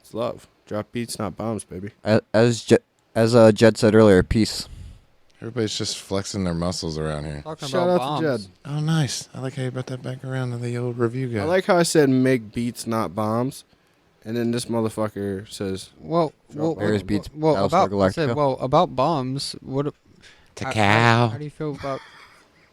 It's love. Drop beats, not bombs, baby.
As Jed said earlier, peace.
Everybody's just flexing their muscles around here.
Talking
Shout
about
out to
bombs.
Jed.
Oh, nice. I like how you brought that back around to the old review guy.
I like how I said make beats, not bombs, and then this motherfucker says
Well,
Various beats,
well,
Battlestar
about I said,
Galactica.
well, about bombs. What?
Cacao.
How do you feel about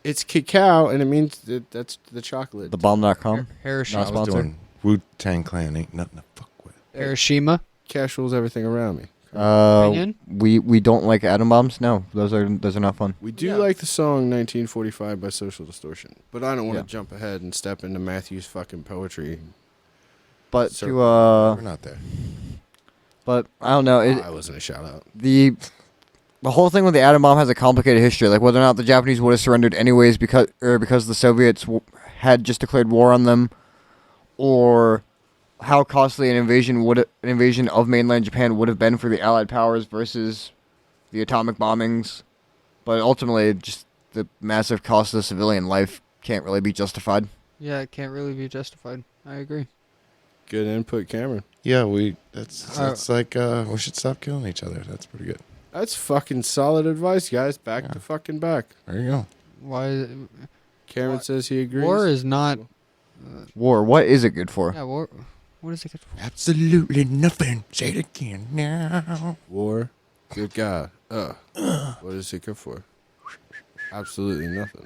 it's cacao, and it means that's the chocolate.
Thebomb.com.
Hiroshima?
Not
I was
sponsor.
doing Wu-Tang Clan. Ain't nothing to fuck with.
Hiroshima.
Cash rules everything around me.
Opinion?
We don't like atom bombs. No, those are not fun.
We do
Yeah.
like the song 1945 by Social Distortion, but I don't want to
Yeah.
jump ahead and step into Matthew's fucking poetry.
But
Sir.
to
We're not there.
But I don't know.
I wasn't a shout out.
The whole thing with the atom bomb has a complicated history. Like whether or not the Japanese would have surrendered anyways because the Soviets had just declared war on them, or how costly an invasion of mainland Japan would have been for the Allied powers versus the atomic bombings. But ultimately, just the massive cost of civilian life can't really be justified.
Yeah, it can't really be justified. I agree.
Good input, Cameron.
Yeah, that's like we should stop killing each other. That's pretty good.
That's fucking solid advice, guys. Back to fucking back.
There you go.
Why?
Cameron says he agrees.
War is not.
War, what is it good for?
Yeah, war. What is it good for?
Absolutely nothing. Say it again now.
War. Good God. What is it good for? Absolutely nothing.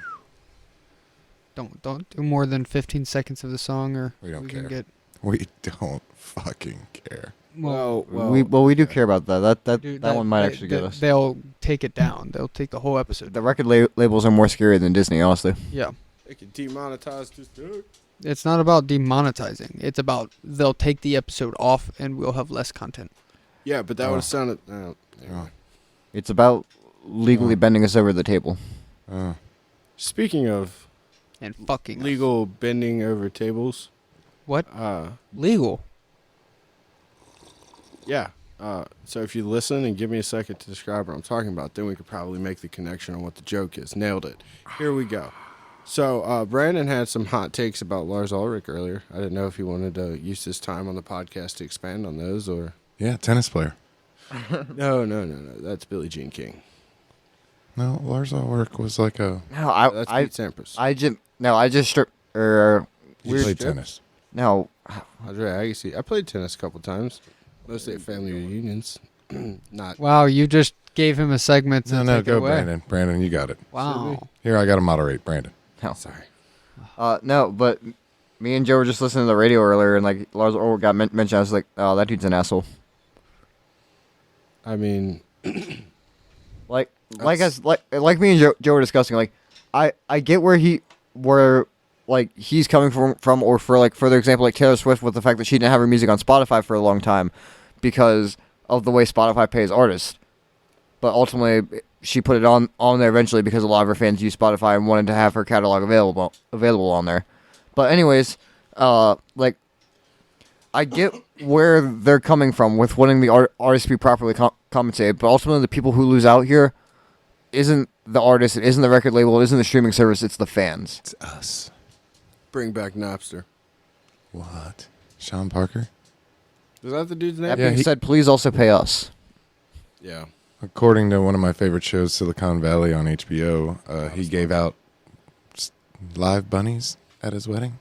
Don't do more than 15 seconds of the song, or
We don't
can
care.
get.
We don't fucking care.
We do care about that.
Dude,
That one might actually get us.
They'll take it down. They'll take the whole episode.
The record labels are more scary than Disney, honestly.
Yeah.
They can demonetize this dude.
It's not about demonetizing. It's about they'll take the episode off and we'll have less content.
Yeah, but that would have sounded.
Oh.
It's about legally bending us over the table.
Speaking of
And fucking
legal bending over tables.
What?
Yeah.
Legal.
So if you listen and give me a second to describe what I'm talking about, then we could probably make the connection on what the joke is. Nailed it. Here we go. So Brandon had some hot takes about Lars Ulrich earlier. I didn't know if he wanted to use this time on the podcast to expand on those or...
Yeah, tennis player.
No. That's Billie Jean King.
No, Lars Ulrich was like a.
No,
That's Pete Sampras.
He played tennis.
No,
Andre Agassi. I played tennis a couple times, mostly at family reunions. Not.
Wow, you just gave him a segment to
No,
take it
go,
away.
Brandon. Brandon, you got it.
Wow.
Here, I got to moderate, Brandon.
no.
Sorry.
No, but me and Joe were just listening to the radio earlier, and like Lars Ulrich got mentioned. I was like, oh, that dude's an asshole.
I mean,
Me and Joe were discussing. Like, I get where he's coming from, or for example, like Taylor Swift with the fact that she didn't have her music on Spotify for a long time because of the way Spotify pays artists. But ultimately, she put it on there eventually because a lot of her fans use Spotify and wanted to have her catalog available on there. But anyways, I get where they're coming from with wanting the artist to be properly compensated, but ultimately the people who lose out here isn't the artist, it isn't the record label, it isn't the streaming service, it's the fans.
It's us.
bring back Napster.
What? Sean Parker?
Is that the dude's name?
That
Yeah,
being
he-
said, please also pay us.
Yeah.
According to one of my favorite shows, Silicon Valley on HBO, he gave out live bunnies at his wedding.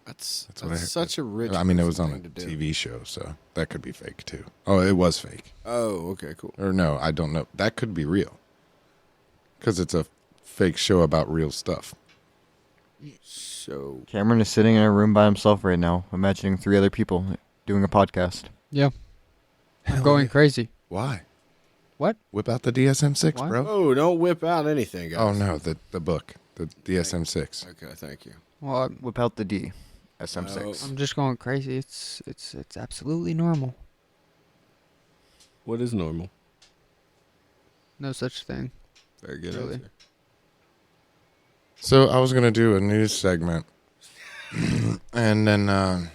That's
what I heard.
such a rich.
I mean, it was on a
thing to do.
TV show, so that could be fake too. Oh, it was fake.
Oh, okay, cool.
Or no, I don't know. That could be real. Because it's a fake show about real stuff.
So
Cameron is sitting in a room by himself right now, imagining 3 other people doing a podcast.
Yeah.
Hell
I'm going
yeah.
crazy.
Why?
What?
Whip out the DSM-6,
What?
bro.
oh, don't whip out anything, guys.
Oh, no, the book. The DSM-6.
Okay, thank you.
Well,
Whip out the D. SM6.
I'm just going crazy. It's absolutely normal.
What is normal?
No such thing.
Very good
Really?
answer.
So I was going to do a news segment. And then
And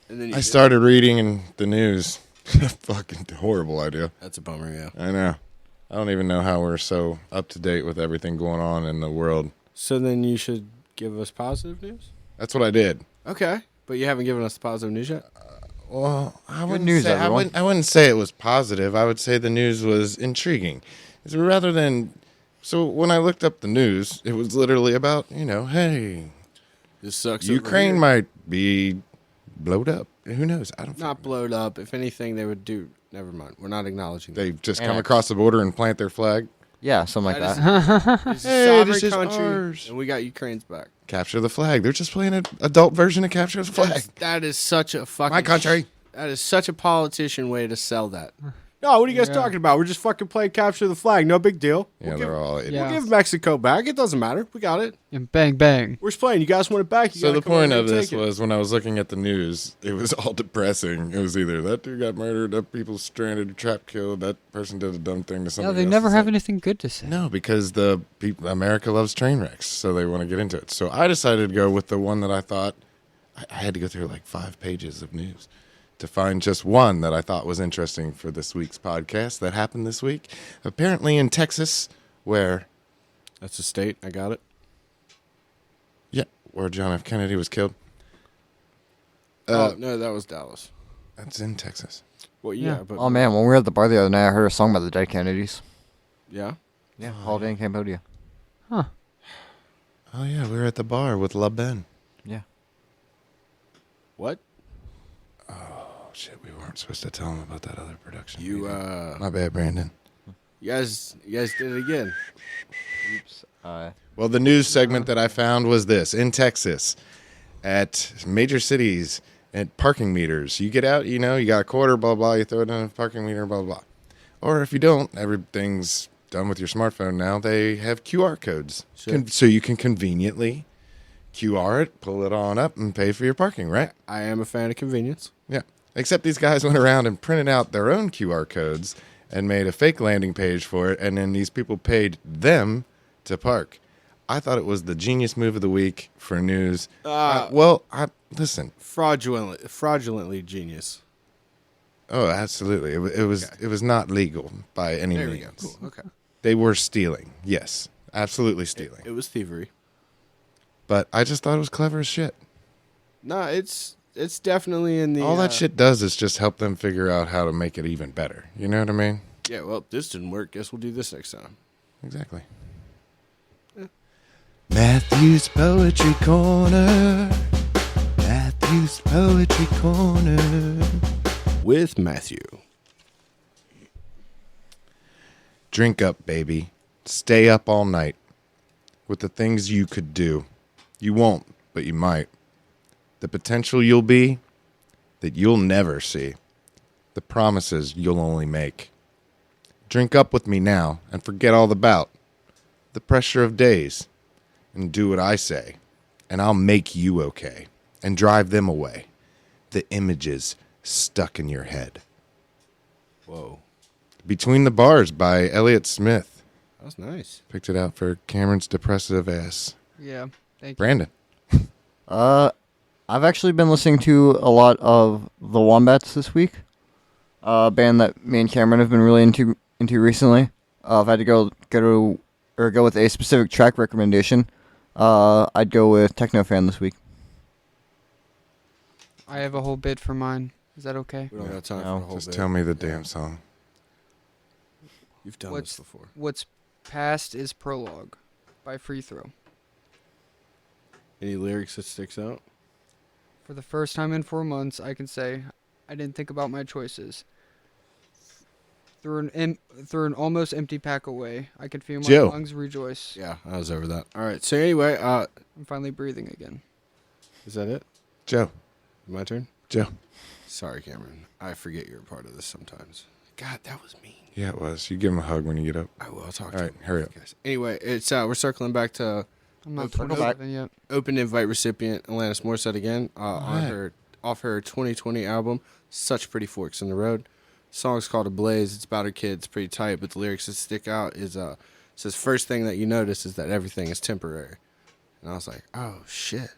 then you
I
did-
started reading in the news. Fucking horrible idea.
That's a bummer, yeah.
I know. I don't even know how we're so up to date with everything going on in the world.
So then you should give us positive news?
That's what I did.
Okay. But you haven't given us the positive news yet?
Well, I wouldn't
news,
say,
everyone.
I wouldn't say it was positive. I would say the news was intriguing. It's rather than... So when I looked up the news, it was literally about, hey,
This sucks. over
Ukraine
here.
might be blowed up. Who knows? I don't
Not blowed up. If anything, they would do. Never mind. We're not acknowledging that.
They've just come
Annexed.
across the border and plant their flag.
Yeah, something like
That
that.
It's a
Hey,
sovereign
this is
country,
ours.
and we got Ukraine's back.
Capture the flag. They're just playing an adult version of Capture the Flag.
That is such a fucking
My country.
That is such a politician way to sell that. No, what are you guys
Yeah.
talking about? We're just fucking playing capture the flag. No big deal.
Yeah,
We'll
they're all
Yeah.
idiots.
We'll give Mexico back. It doesn't matter. We got it.
And bang, bang.
We're just playing. You guys want it back? You
So
gotta
the
come over
point
here
of
and
this
take it.
was when I was looking at the news, it was all depressing. It was either that dude got murdered, that people stranded, trapped, killed, that person did a dumb thing to
No,
somebody
they
else.
never
It's
have
like,
anything good to say.
No, because the people, America loves train wrecks, so they want to get into it. So I decided to go with the one that I thought I had to go through like 5 pages of news to find just one that I thought was interesting for this week's podcast that happened this week. Apparently in Texas, where
That's a state. I got it.
where John F. Kennedy was killed.
No, that was Dallas.
That's in Texas.
Well, yeah,
Yeah.
but
Oh man, when we were at the bar the other night, I heard a song by the Dead Kennedys.
yeah.
Yeah, Holiday in Cambodia.
Huh.
Oh yeah, we were at the bar with La Ben.
Yeah.
What?
Oh shit, we weren't supposed to tell him about that other production.
You
meeting. My bad, Brandon.
you guys did it again.
Oops.
Well, the news segment that I found was this: in Texas, at major cities, at parking meters, you get out, you got a quarter, blah blah, you throw it in a parking meter, blah blah. Or if you don't, everything's done with your smartphone now. They have QR codes,
Sure.
so you can conveniently QR it, pull it on up, and pay for your parking, right?
I am a fan of convenience.
Yeah. Except these guys went around and printed out their own QR codes and made a fake landing page for it, and then these people paid them to park. I thought it was the genius move of the week for news. Listen.
Fraudulently genius.
Oh, absolutely. It was not legal by any
There we
means.
go. Cool. Okay.
They were stealing. Yes, absolutely stealing.
It was thievery.
But I just thought it was clever as shit.
No, it's definitely in the
All that shit does is just help them figure out how to make it even better. You know what I mean?
Yeah, well, this didn't work. Guess we'll do this next time.
Exactly. Matthew's Poetry Corner. Matthew's Poetry Corner.
With Matthew.
Drink up, baby. Stay up all night. With the things you could do. You won't, but you might. The potential you'll be that you'll never see. The promises you'll only make. Drink up with me now and forget all about the pressure of days and do what I say, and I'll make you okay and drive them away. The images stuck in your head.
Whoa.
Between the Bars by Elliott Smith.
That was nice.
Picked it out for Cameron's depressive ass.
Yeah. Thank you.
Brandon.
I've actually been listening to a lot of the Wombats this week. A band that me and Cameron have been really into recently. If I had to go with a specific track recommendation, I'd go with Technofan this week.
I have a whole bit for mine. Is that okay?
We don't
Yeah.
have time
No.
for the whole
Just
bit.
tell me the damn song.
You've done
What's-
this before.
What's past is prologue by Free Throw.
Any lyrics that sticks out?
For the first time in 4 months, I can say I didn't think about my choices. Through an almost empty pack away, I can feel my
Joe.
lungs rejoice.
Yeah, I was over that. All right. So anyway,
I'm finally breathing again.
is that it?
Joe.
My turn?
Joe.
Sorry, Cameron. I forget you're a part of this sometimes. God, that was mean.
Yeah, it was. You give him a hug when you get up.
I will talk
All
to
right,
him.
hurry up.
Guys. Anyway, it's we're circling back to
I'm not
Circle
27 yet.
open invite recipient Alanis Morissette again
Alright.
off her 2020 album, Such Pretty Forks in the Road. Song's called Ablaze. It's about her kids, pretty tight, but the lyrics that stick out is says first thing that you notice is that everything is temporary. And I was like, oh shit.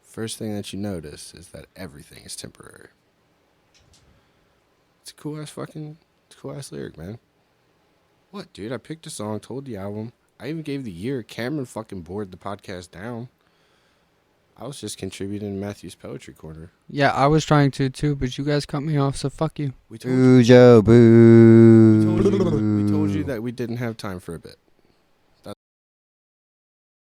First thing that you notice is that everything is temporary. It's a cool ass lyric, man. What, dude? I picked a song, told the album. I even gave the year. Cameron fucking bored the podcast down. I was just contributing to Matthew's Poetry Corner.
Yeah, I was trying to too, but you guys cut me off, so fuck you.
We told you,
Boo, Joe, boo.
we told you that we didn't have time for a bit.